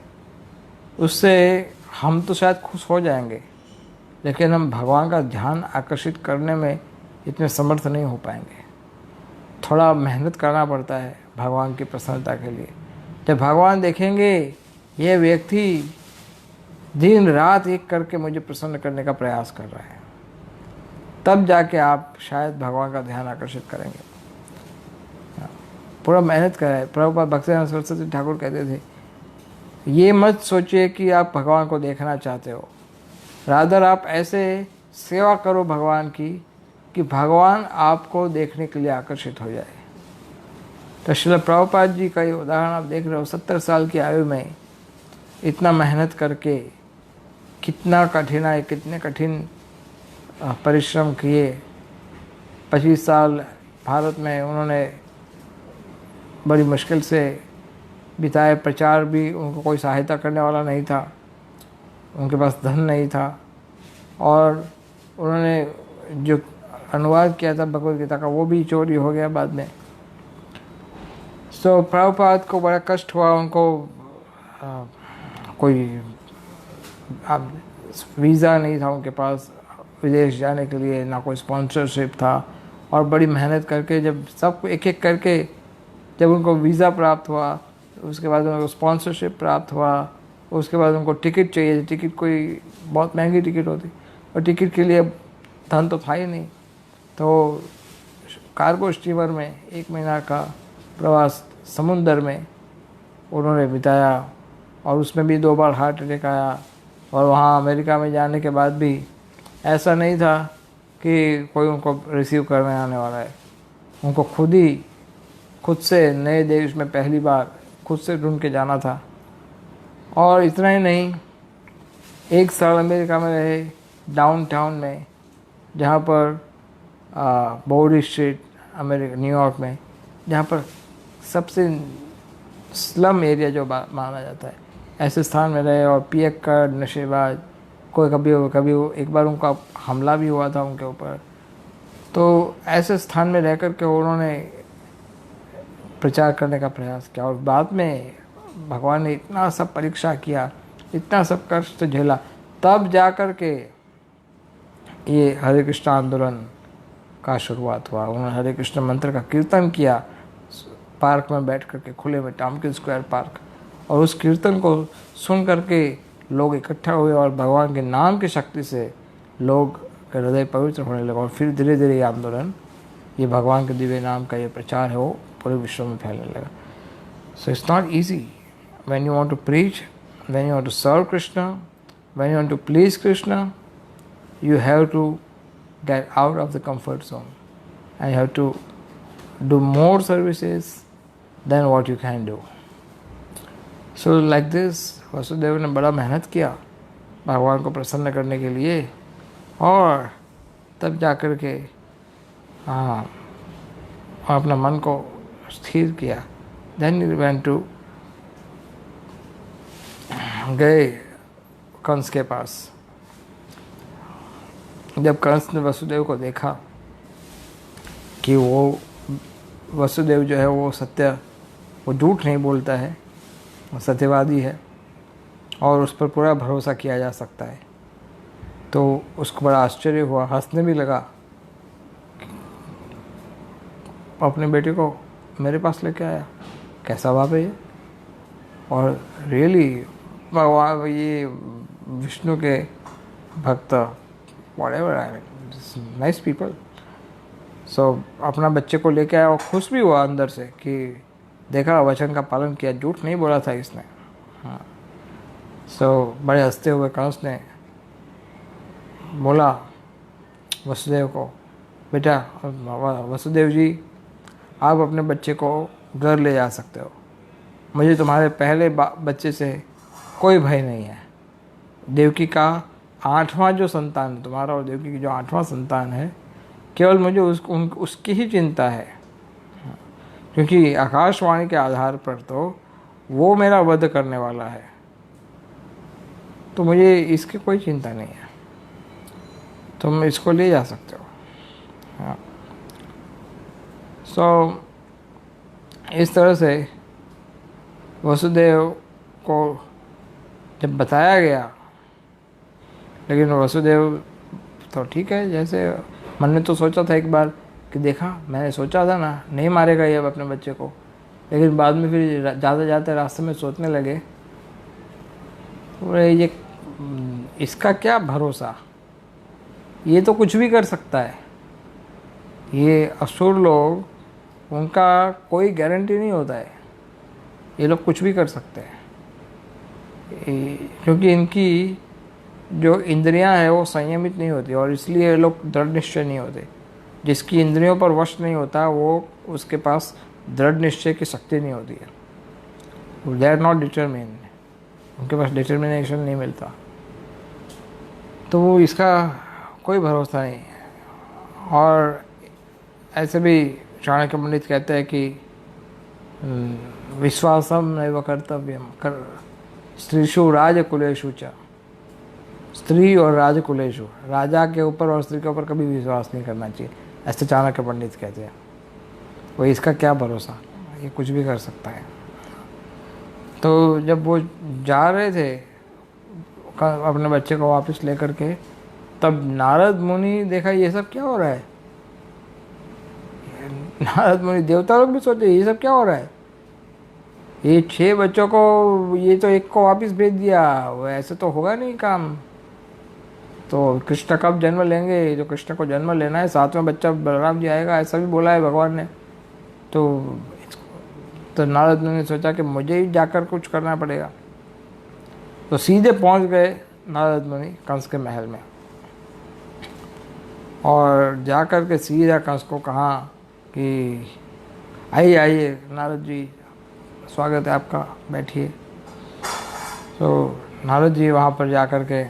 उससे हम तो शायद खुश हो जाएंगे, लेकिन हम भगवान का ध्यान आकर्षित करने में इतने समर्थ नहीं हो पाएंगे। थोड़ा मेहनत करना पड़ता है भगवान की प्रसन्नता के लिए। जब भगवान देखेंगे ये व्यक्ति दिन रात एक करके मुझे प्रसन्न करने का प्रयास कर रहा है, तब जाके आप शायद भगवान का ध्यान आकर्षित करेंगे। पूरा मेहनत करें। प्रभुपाद भक्तिवेदांत सरस्वती ठाकुर कहते थे, ये मत सोचिए कि आप भगवान को देखना चाहते हो, रादर आप ऐसे सेवा करो भगवान की कि भगवान आपको देखने के लिए आकर्षित हो जाए। तो श्रील प्रभुपाद जी का ये उदाहरण आप देख रहे हो, 70 साल की आयु में इतना मेहनत करके, कितना कठिनाई, कितने कठिन परिश्रम किए। 25 साल भारत में उन्होंने बड़ी मुश्किल से बिताए। प्रचार भी, उनको कोई सहायता करने वाला नहीं था, उनके पास धन नहीं था, और उन्होंने जो अनुवाद किया था भगवद गीता का वो भी चोरी हो गया बाद में। सो प्रभुपाद को बड़ा कष्ट हुआ। उनको कोई वीज़ा नहीं था उनके पास विदेश जाने के लिए, ना कोई स्पॉन्सरशिप था, और बड़ी मेहनत करके जब सब एक एक करके जब उनको वीज़ा प्राप्त हुआ, उसके बाद उनको स्पॉन्सरशिप प्राप्त हुआ, उसके बाद उनको टिकट चाहिए, टिकट कोई बहुत महंगी टिकट होती और टिकट के लिए धन तो था ही नहीं, तो कार्गो स्टीमर में 1 महीना का प्रवास समुंदर में उन्होंने बिताया और उसमें भी 2 बार हार्ट अटैक आया। और वहाँ अमेरिका में जाने के बाद भी ऐसा नहीं था कि कोई उनको रिसीव करने आने वाला है, उनको खुद से नए देश में पहली बार खुद से ढूंढ के जाना था। और इतना ही नहीं, 1 साल अमेरिका में रहे, डाउनटाउन में, जहाँ पर बोरी स्ट्रीट अमेरिका न्यूयॉर्क में, जहाँ पर सबसे स्लम एरिया जो माना जाता है, ऐसे स्थान में रहे। और पियक्कड़, नशेबाज, कोई कभी एक बार उनका हमला भी हुआ था उनके ऊपर। तो ऐसे स्थान में रह कर के उन्होंने प्रचार करने का प्रयास किया और बाद में भगवान ने इतना सब परीक्षा किया, इतना सब कष्ट झेला, तब जा कर के ये हरे कृष्ण आंदोलन का शुरुआत हुआ। उन्होंने हरे कृष्ण मंत्र का कीर्तन किया पार्क में बैठ कर के, खुले में, टॉम्किन स्क्वायर पार्क, और उस कीर्तन को सुन करके लोग इकट्ठा हुए और भगवान के नाम की शक्ति से लोग का हृदय पवित्र होने लगा। और फिर धीरे धीरे ये आंदोलन, ये भगवान के दिव्य नाम का ये प्रचार है, वो पूरे विश्व में फैलने लगा। So it's not easy when you want to preach, when you want to serve Krishna, when you want to please Krishna, you have to get out of the comfort zone and you have to do more services than what you can do. So like this, Vasudev ने बड़ा मेहनत किया भगवान को प्रसन्न करने के लिए, और तब जा कर के अपना मन को स्थिर किया। Then he went to गए कंस के पास। जब कंस ने वसुदेव को देखा कि वो वसुदेव जो है वो झूठ नहीं बोलता है, वो सत्यवादी है और उस पर पूरा भरोसा किया जा सकता है, तो उसको बड़ा आश्चर्य हुआ, हंसने भी लगा। अपने बेटे को मेरे पास लेके आया, कैसा बाप है ये। और रियली भगवान, ये विष्णु के भक्त, whatever, I mean, nice people. So अपना बच्चे को लेके आया और खुश भी हुआ अंदर से कि देखा, वचन का पालन किया, झूठ नहीं बोला था इसने। हाँ, सो बड़े हंसते हुए कंस ने बोला वसुदेव को, बेटा वसुदेव जी, आप अपने बच्चे को घर ले जा सकते हो, मुझे तुम्हारे पहले बच्चे से कोई भय नहीं है। देवकी का 8वां जो संतान है, तुम्हारा और देवकी की जो 8वां संतान है, केवल मुझे उसकी ही चिंता है, क्योंकि आकाशवाणी के आधार पर तो वो मेरा वध करने वाला है, तो मुझे इसकी कोई चिंता नहीं है, तुम इसको ले जा सकते हो। हाँ, सो इस तरह से वसुदेव को जब बताया गया, लेकिन वसुदेव तो ठीक है, जैसे मन में तो सोचा था एक बार कि देखा, मैंने सोचा था ना, नहीं मारेगा ये अब अपने बच्चे को, लेकिन बाद में फिर जाते जाते रास्ते में सोचने लगे, ये इसका क्या भरोसा, ये तो कुछ भी कर सकता है, ये असुर लोग, उनका कोई गारंटी नहीं होता है, ये लोग कुछ भी कर सकते हैं, क्योंकि इनकी जो इंद्रियां हैं वो संयमित नहीं होती और इसलिए लोग दृढ़ निश्चय नहीं होते। जिसकी इंद्रियों पर वश नहीं होता, वो उसके पास दृढ़ निश्चय की शक्ति नहीं होती है। दे आर नॉट डिटरमिन्ड, उनके पास डिटर्मिनेशन नहीं मिलता, तो वो इसका कोई भरोसा नहीं। और ऐसे भी चाणक्य पंडित कहते हैं कि विश्वासम नैव कर्तव्यम कर स्त्रीषु राजकुलेषु च, स्त्री और राजकुलेशु, राजा के ऊपर और स्त्री के ऊपर कभी विश्वास नहीं करना चाहिए, ऐसे चाणक्य पंडित कहते हैं। वो इसका क्या भरोसा, ये कुछ भी कर सकता है। तो जब वो जा रहे थे अपने बच्चे को वापस लेकर के, तब नारद मुनि देखा ये सब क्या हो रहा है, नारद मुनि, देवता लोग भी सोचे ये सब क्या हो रहा है, ये 6 बच्चों को, ये तो एक को वापस भेज दिया, वो ऐसे तो होगा नहीं काम। तो कृष्ण कब जन्म लेंगे, जो कृष्ण को जन्म लेना है, 7वां बच्चा बलराम जी आएगा, ऐसा भी बोला है भगवान ने। तो नारद मुनि ने सोचा कि मुझे ही जाकर कुछ करना पड़ेगा। तो सीधे पहुंच गए नारद मुनि कंस के महल में, और जाकर के सीधा कंस को कहा कि आइए आइए नारद जी, स्वागत है आपका, बैठिए। तो नारद जी वहाँ पर जाकर के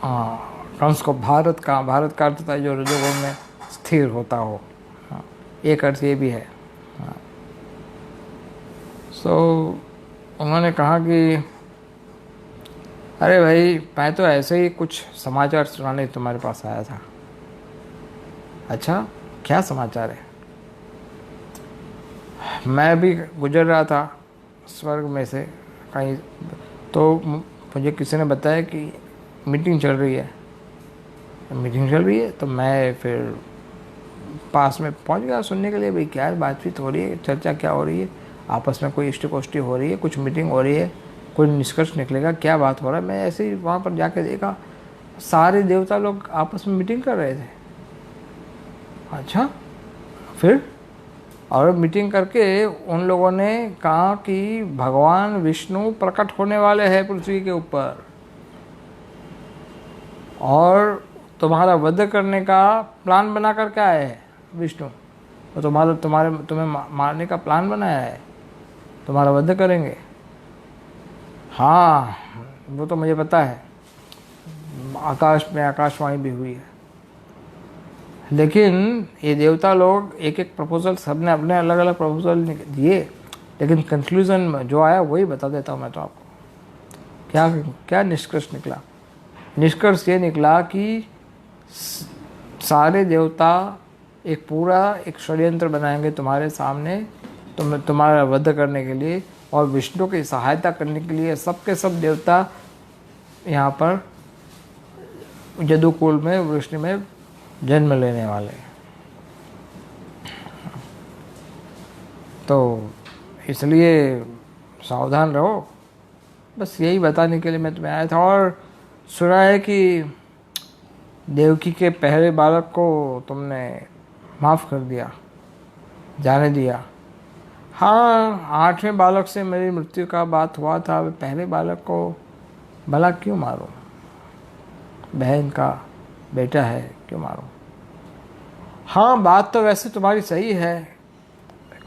कंस को भारत का अर्थ था जो रजोगुण में स्थिर होता हो, एक अर्थ ये भी है। सो उन्होंने कहा कि अरे भाई, मैं तो ऐसे ही कुछ समाचार सुनाने तुम्हारे पास आया था। अच्छा, क्या समाचार है? मैं भी गुजर रहा था स्वर्ग में से कहीं, तो मुझे किसी ने बताया कि मीटिंग चल रही है। तो मैं फिर पास में पहुंच गया सुनने के लिए, भाई क्या बातचीत हो रही है, चर्चा क्या हो रही है, आपस में कोई इष्टकोष्ठी हो रही है, कुछ मीटिंग हो रही है, कोई निष्कर्ष निकलेगा, क्या बात हो रहा है। मैं ऐसे ही वहाँ पर जाके देखा, सारे देवता लोग आपस में मीटिंग कर रहे थे। अच्छा, फिर? और मीटिंग करके उन लोगों ने कहा कि भगवान विष्णु प्रकट होने वाले हैं पृथ्वी के ऊपर, और तुम्हारा वध करने का प्लान बना कर क्या आए हैं विष्णु, तो तुम्हें मारने का प्लान बनाया है, तुम्हारा वध करेंगे। हाँ, वो तो मुझे पता है, आकाश में आकाशवाणी भी हुई है। लेकिन ये देवता लोग एक एक प्रपोजल, सबने अपने अलग अलग प्रपोजल दिए, लेकिन कंक्लूजन में जो आया वही बता देता हूँ मैं तो आपको। क्या निष्कर्ष निकला? निष्कर्ष ये निकला कि सारे देवता एक षड्यंत्र बनाएंगे तुम्हारे सामने, तुम्हारा वध करने के लिए, और विष्णु की सहायता करने के लिए सबके सब देवता यहाँ पर यदुकुल में, वृष्णि में जन्म लेने वाले। तो इसलिए सावधान रहो, बस यही बताने के लिए मैं तुम्हें आया था। और सुना है कि देवकी के पहले बालक को तुमने माफ़ कर दिया, जाने दिया। हाँ, 8वें बालक से मेरी मृत्यु का बात हुआ था, पहले बालक को भला क्यों मारूं? बहन का बेटा है, क्यों मारूं? हाँ, बात तो वैसे तुम्हारी सही है,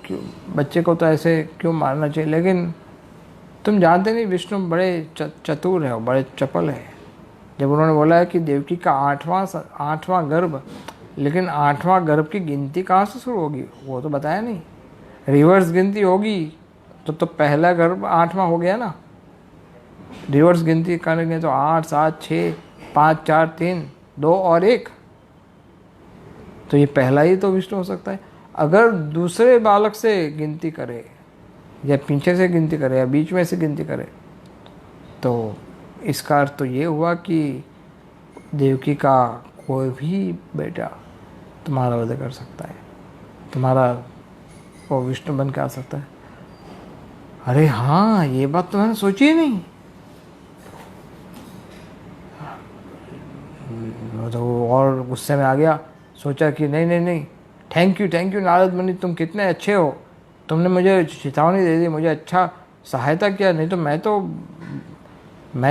क्यों बच्चे को तो ऐसे क्यों मारना चाहिए, लेकिन तुम जानते नहीं विष्णु बड़े चतुर है, बड़े चपल है। जब उन्होंने बोला है कि देवकी का 8वां गर्भ, लेकिन 8वां गर्भ की गिनती कहाँ से शुरू होगी वो तो बताया नहीं। रिवर्स गिनती होगी तो पहला गर्भ 8वां हो गया ना। रिवर्स गिनती करेंगे तो 8, 7, 6, 5, 4, 3, 2 और 1, तो ये पहला ही तो विष्णु हो सकता है। अगर दूसरे बालक से गिनती करे, या पीछे से गिनती करे, या बीच में से गिनती करे, तो इसका अर्थ तो ये हुआ कि देवकी का कोई भी बेटा तुम्हारा वध कर सकता है, तुम्हारा वो विष्णु बन के आ सकता है। अरे हाँ, ये बात तो मैंने सोची ही नहीं। तो और गुस्से में आ गया, सोचा कि नहीं, थैंक यू नारद मुनि, तुम कितने अच्छे हो, तुमने मुझे चेतावनी दे दी, मुझे अच्छा सहायता किया, नहीं तो मैं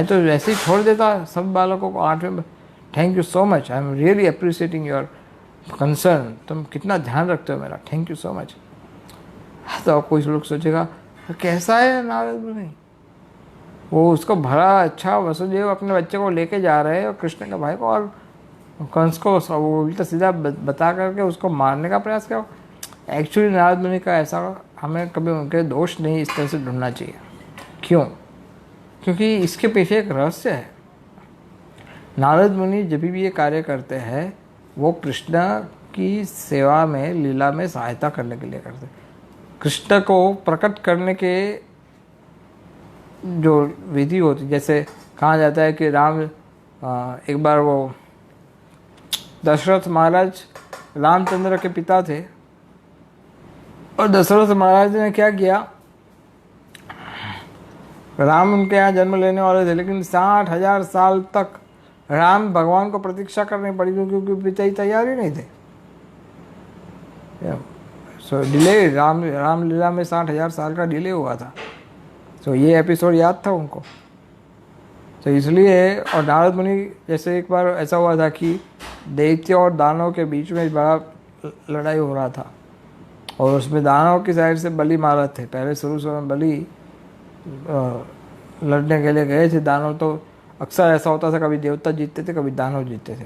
तो वैसे ही छोड़ देता सब बालकों को 8वें। Thank you so much, I am really appreciating your concern, तुम कितना ध्यान रखते हो मेरा, थैंक यू सो मच। तो कुछ लोग सोचेगा कैसा है नारद मुनि, वो उसको भला अच्छा वसुदेव अपने बच्चे को लेके जा रहे हैं और कृष्ण के भाई को, और कंस को उल्टा सीधा बता करके उसको मारने का प्रयास किया। एक्चुअली नारद मुनि का ऐसा, हमें कभी उनके दोष नहीं इस तरह से ढूंढना चाहिए। क्यों? क्योंकि इसके पीछे एक रहस्य है। नारद मुनि जब भी ये कार्य करते हैं वो कृष्ण की सेवा में, लीला में सहायता करने के लिए करते हैं। कृष्ण को प्रकट करने के जो विधि होती, जैसे कहा जाता है कि राम एक बार वो दशरथ महाराज रामचंद्र के पिता थे। और दशरथ महाराज ने क्या किया, राम उनके यहाँ जन्म लेने वाले थे, लेकिन 60,000 साल तक राम भगवान को प्रतीक्षा करनी पड़ी क्योंकि उनके पिता ही तैयार ही नहीं थे। सो डिले, रामलीला में 60,000 साल का डिले हुआ था। सो ये एपिसोड याद था उनको। तो इसलिए, और नारद मुनि, जैसे एक बार ऐसा हुआ था कि दैत्य और दानव के बीच में बड़ा लड़ाई हो रहा था, और उसमें दानव की साइड से बलि महाराज थे। पहले शुरू में बलि लड़ने के लिए गए थे। दानव तो अक्सर ऐसा होता था, कभी देवता जीतते थे, कभी दानव जीतते थे।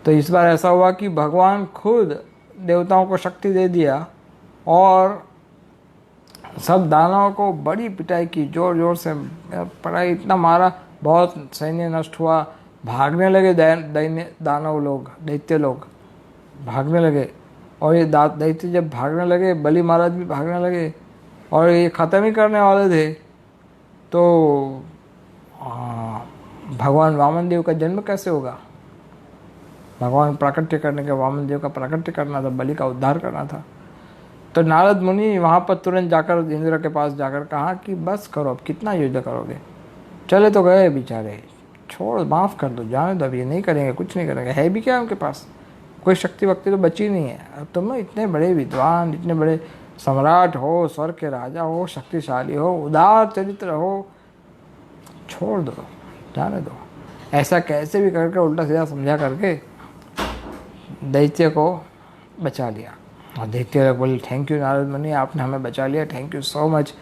तो इस बार ऐसा हुआ कि भगवान खुद देवताओं को शक्ति दे दिया और सब दानवों को बड़ी पिटाई की, जोर जोर से पढ़ाई, इतना मारा, बहुत सैन्य नष्ट हुआ। भागने लगे दानव लोग, दैत्य लोग भागने लगे। और ये दैत्य जब भागने लगे, बलि महाराज भी भागने लगे और ये ख़त्म ही करने वाले थे। तो भगवान वामन देव का जन्म कैसे होगा? भगवान प्राकट्य करने के, वामन देव का प्राकट्य करना था, बलि का उद्धार करना था। तो नारद मुनि वहाँ पर तुरंत जाकर इंद्र के पास जाकर कहा कि बस करो, अब कितना युद्ध करोगे? चले तो गए बेचारे, छोड़, माफ़ कर दो, जाने दो, अब ये नहीं करेंगे, कुछ नहीं करेंगे। है भी क्या उनके पास? कोई शक्ति वक्ति तो बची नहीं है। अब तुम इतने बड़े विद्वान, इतने बड़े सम्राट हो, स्वर्ग के राजा हो, शक्तिशाली हो, उदार चरित्र हो, छोड़ दो, जाने दो। ऐसा कैसे भी करके उल्टा सीधा समझा करके दैत्य को बचा लिया। और दैत्य बोले, थैंक यू नारद मुनि, आपने हमें बचा लिया, thank you so much.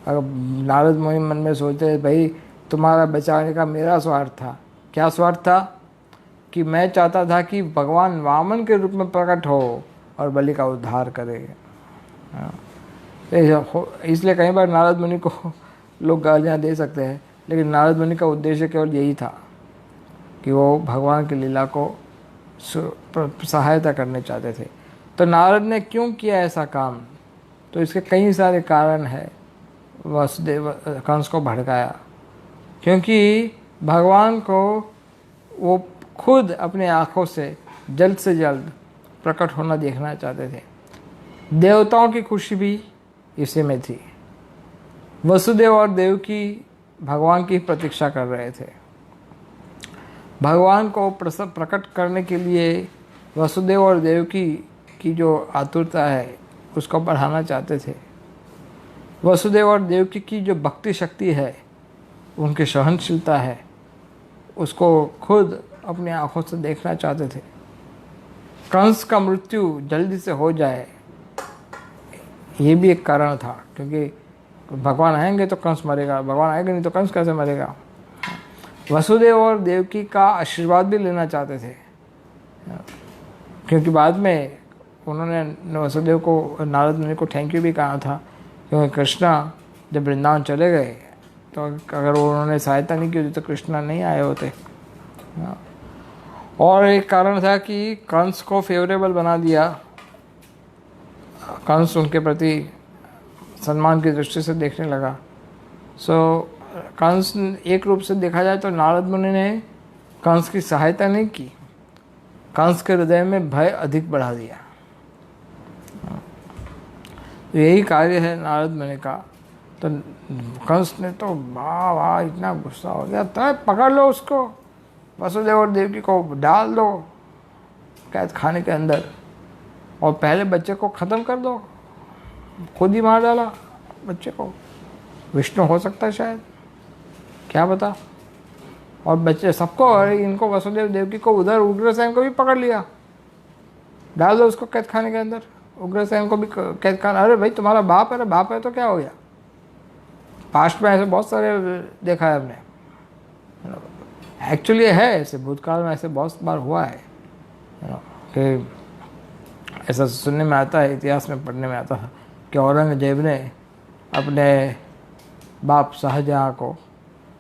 Narad मुनि मन में सोचते, भाई तुम्हारा बचाने का मेरा स्वार्थ था। क्या स्वार्थ था? कि मैं चाहता था कि भगवान वामन के रूप में प्रकट हो और बलि का उद्धार करे। इसलिए कई बार नारद मुनि को लोग गालियाँ दे सकते हैं, लेकिन नारद मुनि का उद्देश्य केवल यही था कि वो भगवान की लीला को सहायता करने चाहते थे। तो नारद ने क्यों किया ऐसा काम? तो इसके कई सारे कारण हैं। वसुदेव कंस को भड़काया क्योंकि भगवान को वो खुद अपने आँखों से जल्द प्रकट होना देखना चाहते थे। देवताओं की खुशी भी इसी में थी। वसुदेव और देवकी भगवान की प्रतीक्षा कर रहे थे। भगवान को प्रकट करने के लिए वसुदेव और देवकी की जो आतुरता है उसको बढ़ाना चाहते थे। वसुदेव और देवकी की जो भक्ति शक्ति है, उनकी सहनशीलता है, उसको खुद अपनी आंखों से देखना चाहते थे। कंस का मृत्यु जल्दी से हो जाए, ये भी एक कारण था, क्योंकि भगवान आएंगे तो कंस मरेगा, भगवान आएंगे नहीं तो कंस कैसे मरेगा। वसुदेव और देवकी का आशीर्वाद भी लेना चाहते थे, क्योंकि बाद में उन्होंने वसुदेव को, नारद मुनि को थैंक यू भी कहा था, क्योंकि कृष्णा जब वृंदावन चले गए तो अगर उन्होंने सहायता नहीं की होती तो कृष्णा नहीं आए होते। और एक कारण था कि कंस को फेवरेबल बना दिया। कंस उनके प्रति सम्मान की दृष्टि से देखने लगा। कंस, एक रूप से देखा जाए तो नारद मुनि ने कंस की सहायता नहीं की, कंस के हृदय में भय अधिक बढ़ा दिया। यही कार्य है नारद मुनि का। तो कंस ने तो वाह वाह इतना गुस्सा हो गया, तो पकड़ लो उसको, वसुदेव और देवकी को डाल दो कैद खाने के अंदर और पहले बच्चे को ख़त्म कर दो। खुद ही मार डाला बच्चे को। विष्णु हो सकता है शायद, क्या पता। और बच्चे सबको, अरे इनको वसुदेव देवकी को, उधर उग्रसेन को भी पकड़ लिया, डाल दो उसको कैद खाने के अंदर। उग्रसेन को भी कैद खाना। अरे भाई तुम्हारा बाप है, अरे बाप है तो क्या हो गया। पास्ट में ऐसे बहुत सारे देखा है हमने, एक्चुअली है ऐसे, भूतकाल में ऐसे बहुत बार हुआ है कि ऐसा सुनने में आता है, इतिहास में पढ़ने में आता है कि औरंगजेब ने अपने बाप शाहजहाँ को,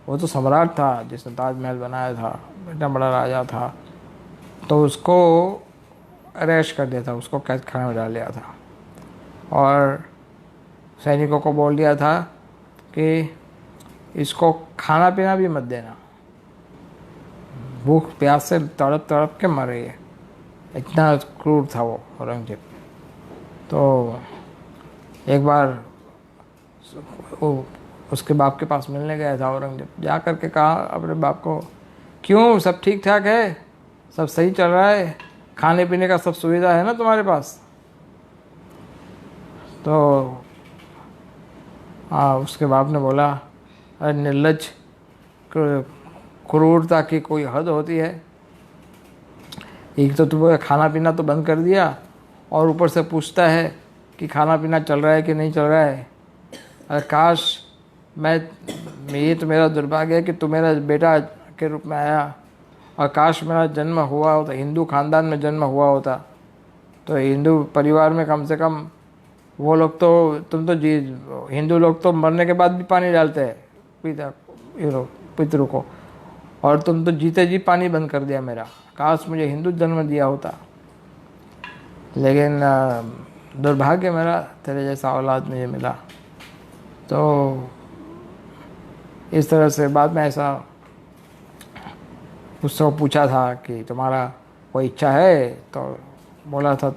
वो तो सम्राट था जिसने ताजमहल बनाया था, इतना बड़ा राजा था, तो उसको अरेस्ट कर दिया था, उसको कैद खाने में डाल दिया था और सैनिकों को बोल दिया था कि इसको खाना पीना भी मत देना, भूख प्यास से तड़प तड़प के मर रही है। इतना क्रूर था वो औरंगजेब। तो एक बार वो उसके बाप के पास मिलने गया था औरंगजेब। जा कर के कहा अपने बाप को, क्यों, सब ठीक ठाक है, सब सही चल रहा है, खाने पीने का सब सुविधा है ना तुम्हारे पास? तो उसके बाप ने बोला, अरे निर्लज्ज, क्रूरता की कोई हद होती है। एक तो तुम्हें खाना पीना तो बंद कर दिया और ऊपर से पूछता है कि खाना पीना चल रहा है कि नहीं चल रहा है। अरे काश ये तो मेरा दुर्भाग्य है कि तू मेरा बेटा के रूप में आया, और काश मेरा जन्म हुआ होता, हिंदू खानदान में जन्म हुआ होता, तो हिंदू परिवार में कम से कम वो लोग तो, तुम तो जी, हिंदू लोग तो मरने के बाद भी पानी डालते हैं पितरों को, और तुम तो जीते जी पानी बंद कर दिया मेरा। काश मुझे हिंदू जन्म दिया होता, लेकिन दुर्भाग्य मेरा तेरे जैसा औलाद मुझे मिला। तो इस तरह से बाद में ऐसा उससे पूछा था कि तुम्हारा कोई इच्छा है? तो बोला था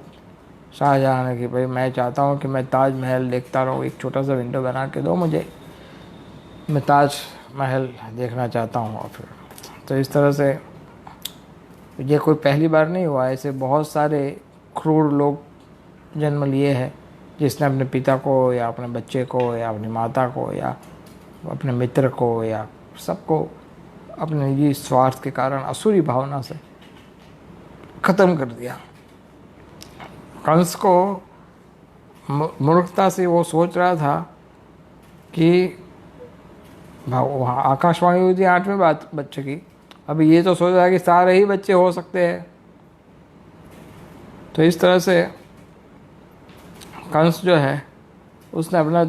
शाहजहाँ ने कि भाई मैं चाहता हूँ कि मैं ताजमहल देखता रहूँ, एक छोटा सा विंडो बना के दो मुझे, मैं ताजमहल देखना चाहता हूँ। और फिर तो इस तरह से ये कोई पहली बार नहीं हुआ, ऐसे बहुत सारे क्रूर लोग जन्म लिए हैं जिसने अपने पिता को या अपने बच्चे को या अपनी माता को या अपने मित्र को या सबको अपने निजी स्वार्थ के कारण असुरी भावना से ख़त्म कर दिया। कंस को मूर्खता से वो सोच रहा था कि वहाँ आकाशवाणी हुई थी 8वें बच्चे की, अभी ये तो सोच रहा है कि सारे ही बच्चे हो सकते हैं। तो इस तरह से कंस जो है उसने अपना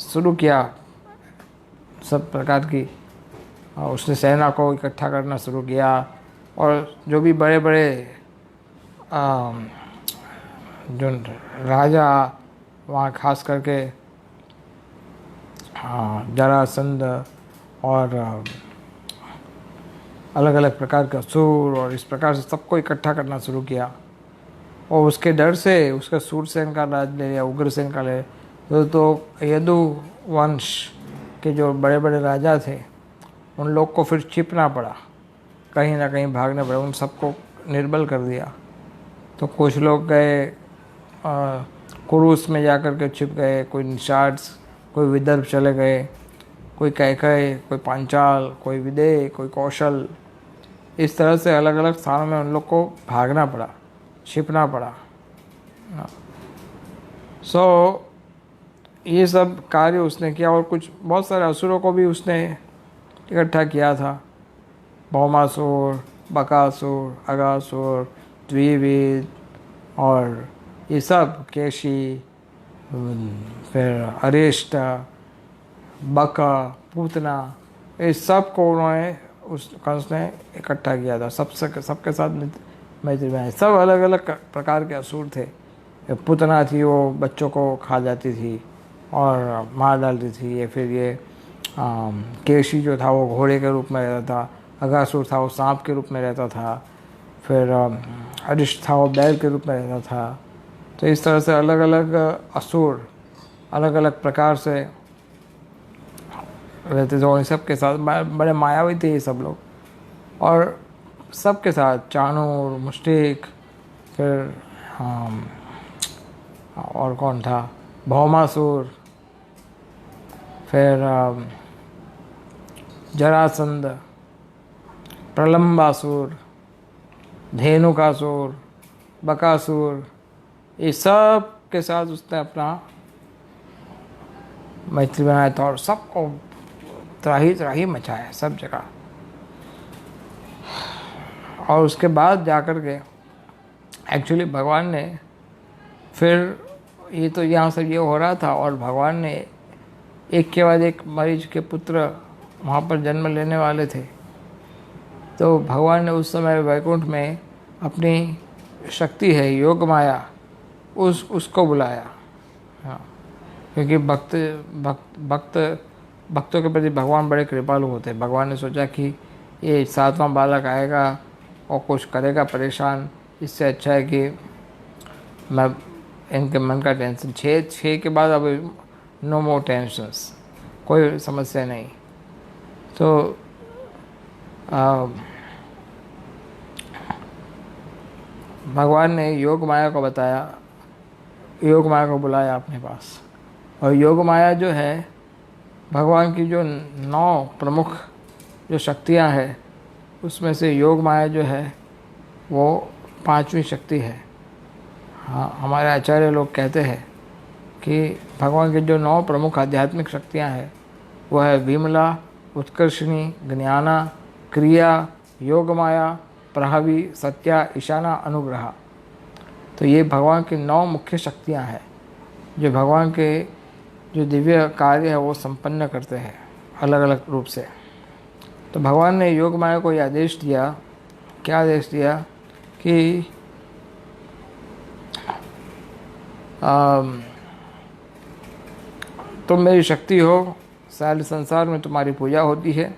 शुरू किया सब प्रकार की, उसने सेना को इकट्ठा करना शुरू किया, और जो भी बड़े बड़े जो राजा वहाँ खास करके जरासंध और अलग अलग प्रकार के असुर, और इस प्रकार से सबको इकट्ठा करना शुरू किया। और उसके डर से उसका सूरसेन का राज ले लिया, उग्रसेन का ले, तो यदु वंश के जो बड़े बड़े राजा थे उन लोग को फिर छिपना पड़ा, कहीं ना कहीं भागना पड़ा, उन सबको निर्बल कर दिया। तो कुछ लोग गए कुरुस में जाकर के छिप गए, कोई निषाद, कोई विदर्भ चले गए, कोई कैकय, कोई पांचाल, कोई विदेह, कोई कौशल, इस तरह से अलग अलग स्थानों में उन लोग को भागना पड़ा, छिपना पड़ा। सो ये सब कार्य उसने किया, और कुछ बहुत सारे असुरों को भी उसने इकट्ठा किया था, भौमासुर, बकासुर, अगासुर, द्विविद, और ये सब केशी, फिर अरिष्ट, बका, पूतना, इस सब को उन्होंने उस कंस ने इकट्ठा किया था, सबके साथ मैत्री बनाई। सब अलग अलग प्रकार के असुर थे। पूतना थी, वो बच्चों को खा जाती थी और मार डालती थी। ये फिर ये केशी जो था वो घोड़े के रूप में रहता था, अगासुर था वो सांप के रूप में रहता था, फिर अरिष्ट था वो बैल के रूप में रहता था। तो इस तरह से अलग अलग असुर अलग अलग प्रकार से रहते थे, और इन सब के साथ बड़े मायावी थे ये सब लोग, और सबके साथ चाणूर, मुष्टिक, फिर और कौन था, भौमासुर, फिर जरासंध, प्रलंबासुर, धेनुकासुर, बकासुर, ये सब के साथ उसने अपना मैत्री बनाया था, और सबको त्राही मचाया सब जगह। और उसके बाद जाकर के एक्चुअली भगवान ने फिर ये तो यहाँ से ये हो रहा था, और भगवान ने एक के बाद एक मरीज के पुत्र वहाँ पर जन्म लेने वाले थे। तो भगवान ने उस समय वैकुंठ में अपनी शक्ति है योग माया, उसको बुलाया। हाँ, क्योंकि भक्तों के प्रति भगवान बड़े कृपालु होते हैं। भगवान ने सोचा कि ये 7वां बालक आएगा और कुछ करेगा परेशान, इससे अच्छा है कि मैं इनके मन का टेंशन, छः के बाद अब नो मोर टेंशन्स, कोई समस्या नहीं। तो भगवान ने योग माया को बताया, योग माया को बुलाया अपने पास। और योग माया जो है भगवान की जो 9 प्रमुख जो शक्तियाँ हैं उसमें से योग माया जो है वो 5वीं शक्ति है। हाँ, हमारे आचार्य लोग कहते हैं कि भगवान की जो 9 प्रमुख आध्यात्मिक शक्तियाँ हैं वो है विमला, उत्कर्षिणी, ज्ञाना, क्रिया, योग माया, प्रभावी, सत्या, ईशाना, अनुग्रह। तो ये भगवान की 9 मुख्य शक्तियाँ हैं जो भगवान के जो दिव्य कार्य है वो संपन्न करते हैं अलग अलग रूप से। तो भगवान ने योग माया को ये आदेश दिया, क्या आदेश दिया कि तुम मेरी शक्ति हो, सारे संसार में तुम्हारी पूजा होती है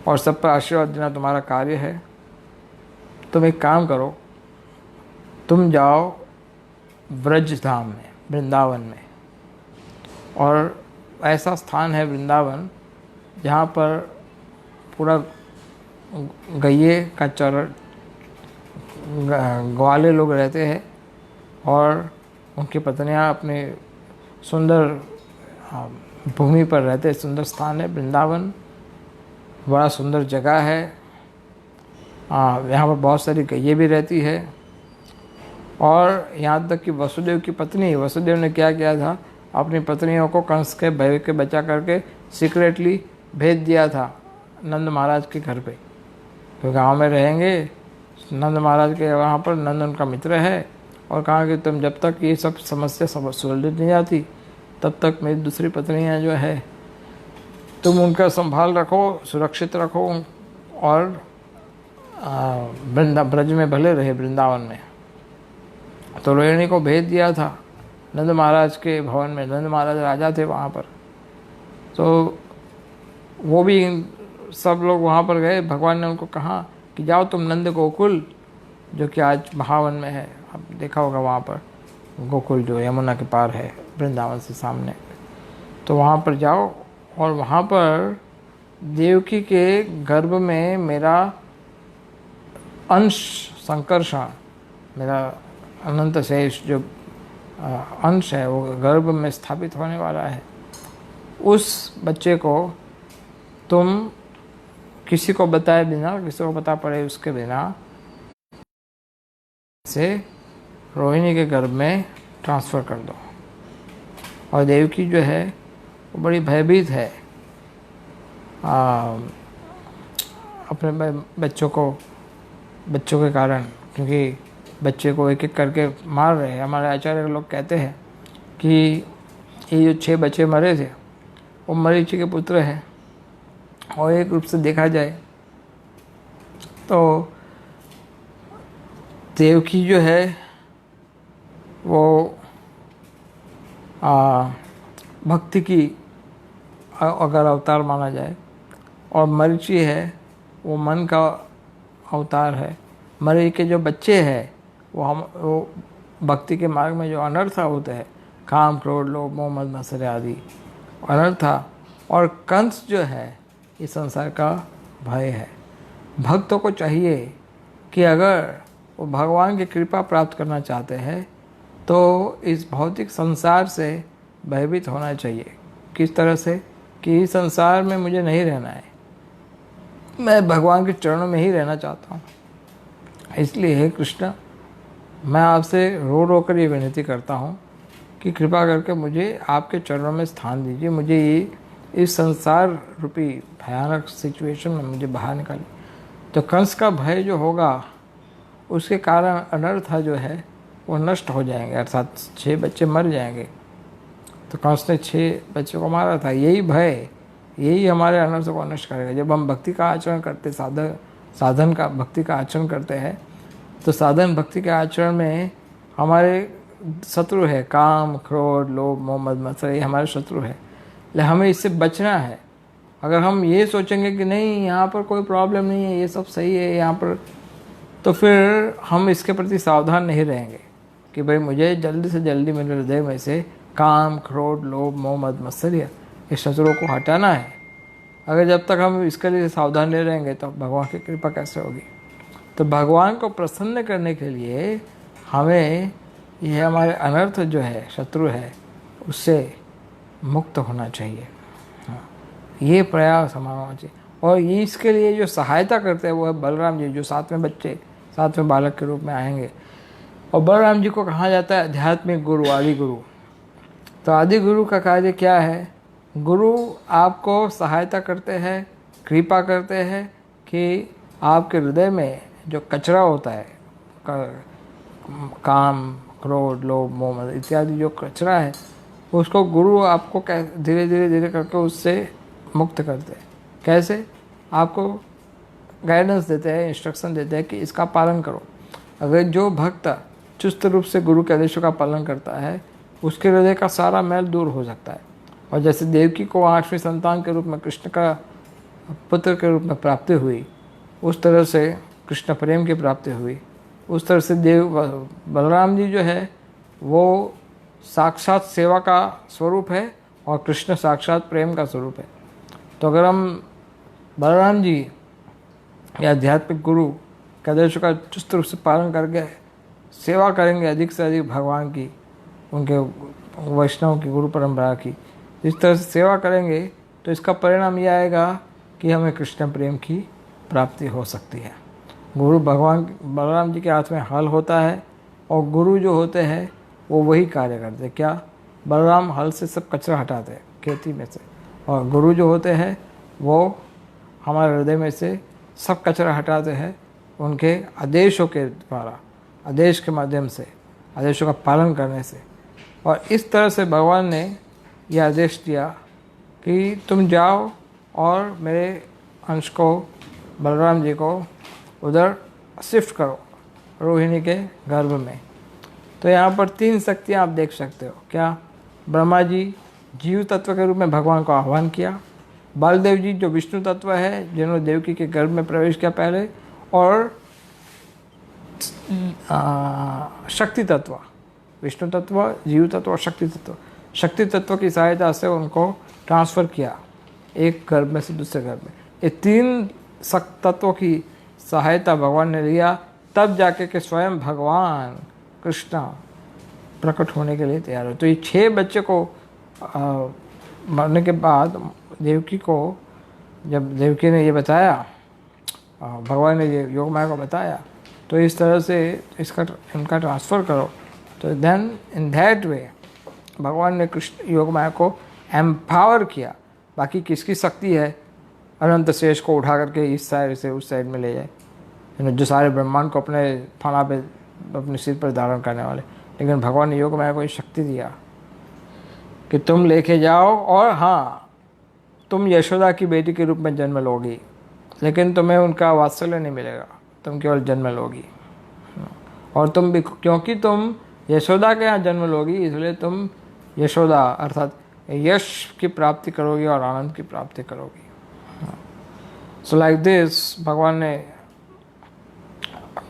और सब पर आशीर्वाद देना तुम्हारा कार्य है। तुम एक काम करो, तुम जाओ ब्रज धाम में, वृंदावन में। और ऐसा स्थान है वृंदावन जहाँ पर पूरा गैये का चरण, ग्वाले लोग रहते हैं और उनकी पत्नियाँ अपने सुंदर भूमि पर रहते हैं। सुंदर स्थान है वृंदावन, बड़ा सुंदर जगह है। यहाँ पर बहुत सारी गैये भी रहती है। और यहाँ तक कि वसुदेव की पत्नी, वसुदेव ने क्या किया था, अपनी पत्नियों को कंस के भय के बचा करके सीक्रेटली भेज दिया था नंद महाराज के घर पे। तो गांव में रहेंगे नंद महाराज के, वहाँ पर नंद उनका मित्र है। और कहा कि तुम जब तक ये सब समस्या सुलझ नहीं जाती तब तक मेरी दूसरी पत्नियाँ जो है तुम उनका संभाल रखो, सुरक्षित रखो और ब्रज में भले रहे, वृंदावन में। तो रोहिणी को भेज दिया था नंद महाराज के भवन में। नंद महाराज राजा थे वहाँ पर। तो वो भी सब लोग वहाँ पर गए। भगवान ने उनको कहा कि जाओ तुम नंद गोकुल, जो कि आज महावन में है, आप देखा होगा वहाँ पर गोकुल जो यमुना के पार है वृंदावन से सामने। तो वहाँ पर जाओ और वहाँ पर देवकी के गर्भ में मेरा अंश संकर्षण, मेरा अनंत शेष जो अंश है वो गर्भ में स्थापित होने वाला है। उस बच्चे को तुम किसी को बताए बिना, किसी को पता पड़े उसके बिना से रोहिणी के गर्भ में ट्रांसफ़र कर दो। और देवकी जो है वो बड़ी भयभीत है अपने बच्चों के कारण, क्योंकि बच्चे को एक एक करके मार रहे हैं। हमारे आचार्य लोग कहते हैं कि ये जो 6 बच्चे मरे थे वो मरीचि के पुत्र हैं। और एक रूप से देखा जाए तो देवकी जो है वो भक्ति की अगर अवतार माना जाए, और मरीचि है वो मन का अवतार है। मरीचि के जो बच्चे हैं वो भक्ति के मार्ग में जो अनर्थ होते हैं, काम, क्रोध, लोभ, मोह, मद, मत्सर्य आदि अनर्थ। और कंस जो है ये संसार का भय है। भक्तों को चाहिए कि अगर वो भगवान की कृपा प्राप्त करना चाहते हैं तो इस भौतिक संसार से भयभीत होना चाहिए। किस तरह से कि इस संसार में मुझे नहीं रहना है, मैं भगवान के चरणों में ही रहना चाहता हूँ। इसलिए हे कृष्ण, मैं आपसे रो रो कर ये विनती करता हूँ कि कृपा करके मुझे आपके चरणों में स्थान दीजिए। मुझे ये इस संसार रूपी भयानक सिचुएशन में मुझे बाहर निकालिए। तो कंस का भय जो होगा उसके कारण अनर्थ जो है वो नष्ट हो जाएंगे, अर्थात 6 बच्चे मर जाएंगे। तो कंस ने 6 बच्चों को मारा था। यही भय, यही हमारे अनर्थ को नष्ट करेगा। जब हम भक्ति का आचरण करते, साधन का भक्ति का आचरण करते हैं, तो साधन भक्ति के आचरण में हमारे शत्रु है, काम, क्रोध, लोभ, मोह, मद, मत्सर्य, ये हमारे शत्रु है। लेकिन हमें इससे बचना है। अगर हम ये सोचेंगे कि नहीं यहाँ पर कोई प्रॉब्लम नहीं है, ये सब सही है, यहाँ पर तो फिर हम इसके प्रति सावधान नहीं रहेंगे कि भाई मुझे जल्दी से जल्दी मेरे हृदय में से काम, क्रोध, लोभ, मोह, मद, मत्सर्य इस शत्रुओं को हटाना है। अगर जब तक हम इसके लिए सावधान नहीं रहेंगे तो भगवान की कृपा कैसे होगी। तो भगवान को प्रसन्न करने के लिए हमें यह हमारे अनर्थ जो है, शत्रु है, उससे मुक्त होना चाहिए। ये प्रयास हमारा होना चाहिए। और ये इसके लिए जो सहायता करते हैं वो है बलराम जी, जो सातवें बच्चे, सातवें बालक के रूप में आएंगे। और बलराम जी को कहा जाता है आध्यात्मिक गुरु, आदि गुरु। तो आदि गुरु का कार्य क्या है? गुरु आपको सहायता करते हैं, कृपा करते हैं कि आपके हृदय में जो कचरा होता है, काम, क्रोध, लोभ, मोह, मद इत्यादि जो कचरा है, उसको गुरु आपको धीरे धीरे करके उससे मुक्त करते हैं। कैसे? आपको गाइडेंस देते हैं, इंस्ट्रक्शन देते हैं कि इसका पालन करो। अगर जो भक्त चुस्त रूप से गुरु के आदेशों का पालन करता है, उसके हृदय का सारा मैल दूर हो सकता है। और जैसे देवकी को 8वीं संतान के रूप में कृष्ण का पुत्र के रूप में प्राप्ति हुई, उस तरह से कृष्ण प्रेम की प्राप्ति हुई। उस तरह से बलराम जी जो है वो साक्षात सेवा का स्वरूप है और कृष्ण साक्षात प्रेम का स्वरूप है। तो अगर हम बलराम जी या आध्यात्मिक गुरु के आदेशों का चुस्त रूप से पालन करके सेवा करेंगे अधिक से अधिक भगवान की, उनके वैष्णव की, गुरु परंपरा की, इस तरह से सेवा करेंगे तो इसका परिणाम यह आएगा कि हमें कृष्ण प्रेम की प्राप्ति हो सकती है। गुरु भगवान बलराम जी के हाथ में हल होता है और गुरु जो होते हैं वो वही कार्य करते हैं। क्या? बलराम हल से सब कचरा हटाते हैं खेती में से, और गुरु जो होते हैं वो हमारे हृदय में से सब कचरा हटाते हैं उनके आदेशों के द्वारा, आदेश के माध्यम से, आदेशों का पालन करने से। और इस तरह से भगवान ने यह आदेश दिया कि तुम जाओ और मेरे अंश को, बलराम जी को उधर शिफ्ट करो, रोहिणी के गर्भ में। तो यहाँ पर 3 शक्तियाँ आप देख सकते हो। क्या? ब्रह्मा जी जीव तत्व के रूप में भगवान को आह्वान किया, बलदेव जी जो विष्णु तत्व है जिन्होंने देवकी के गर्भ में प्रवेश किया पहले, और शक्ति तत्व, विष्णु तत्व, जीव तत्व और शक्ति तत्व। शक्ति तत्व की सहायता से उनको ट्रांसफ़र किया एक गर्भ में से दूसरे गर्भ में। ये 3 तत्वों की सहायता भगवान ने लिया, तब जाके के स्वयं भगवान कृष्ण प्रकट होने के लिए तैयार हो। तो ये 6 बच्चे को मरने के बाद देवकी को, जब देवकी ने ये बताया, भगवान ने ये योग माया को बताया, तो इस तरह से इनका ट्रांसफ़र करो। तो देन इन दैट वे भगवान ने कृष्ण योग माया को एम्पावर किया। बाकी किसकी शक्ति है अनंत शेष को उठा करके इस साइड से उस साइड में ले जाए, जो सारे ब्रह्मांड को अपने फना पे, अपने सिर पर धारण करने वाले। लेकिन भगवान ने योग माया को ये शक्ति दिया कि तुम लेके जाओ, और हाँ, तुम यशोदा की बेटी के रूप में जन्म लोगी, लेकिन तुम्हें उनका वात्सल्य नहीं मिलेगा, तुम केवल जन्म लोगी। और तुम भी, क्योंकि तुम यशोदा के यहाँ जन्म लोगी, इसलिए तुम यशोदा अर्थात यश की प्राप्ति करोगी और आनंद की प्राप्ति करोगी। सो लाइक दिस भगवान ने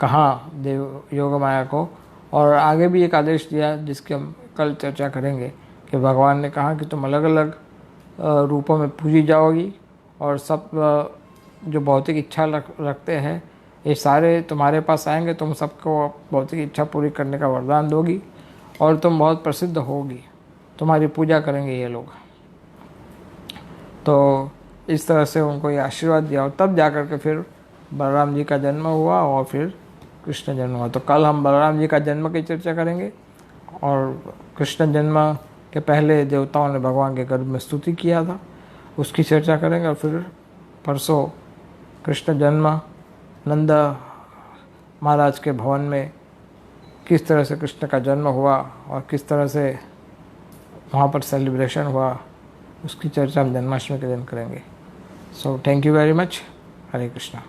कहा देव योग माया को, और आगे भी एक आदेश दिया जिसकी हम कल चर्चा करेंगे, कि भगवान ने कहा कि तुम अलग अलग रूपों में पूजी जाओगी, और सब जो भौतिक इच्छा रखते हैं ये सारे तुम्हारे पास आएंगे, तुम सबको भौतिक इच्छा पूरी करने का वरदान दोगी, और तुम बहुत प्रसिद्ध होगी, तुम्हारी पूजा करेंगे ये लोग। तो इस तरह से उनको ये आशीर्वाद दिया, और तब जाकर के फिर बलराम जी का जन्म हुआ और फिर कृष्ण जन्म हुआ। तो कल हम बलराम जी का जन्म की चर्चा करेंगे, और कृष्ण जन्म के पहले देवताओं ने भगवान के गर्भ में स्तुति किया था, उसकी चर्चा करेंगे। और फिर परसों कृष्ण जन्म नंद महाराज के भवन में किस तरह से कृष्ण का जन्म हुआ और किस तरह से वहाँ पर सेलिब्रेशन हुआ, उसकी चर्चा हम जन्माष्टमी के दिन करेंगे। So thank you very much. Hare Krishna.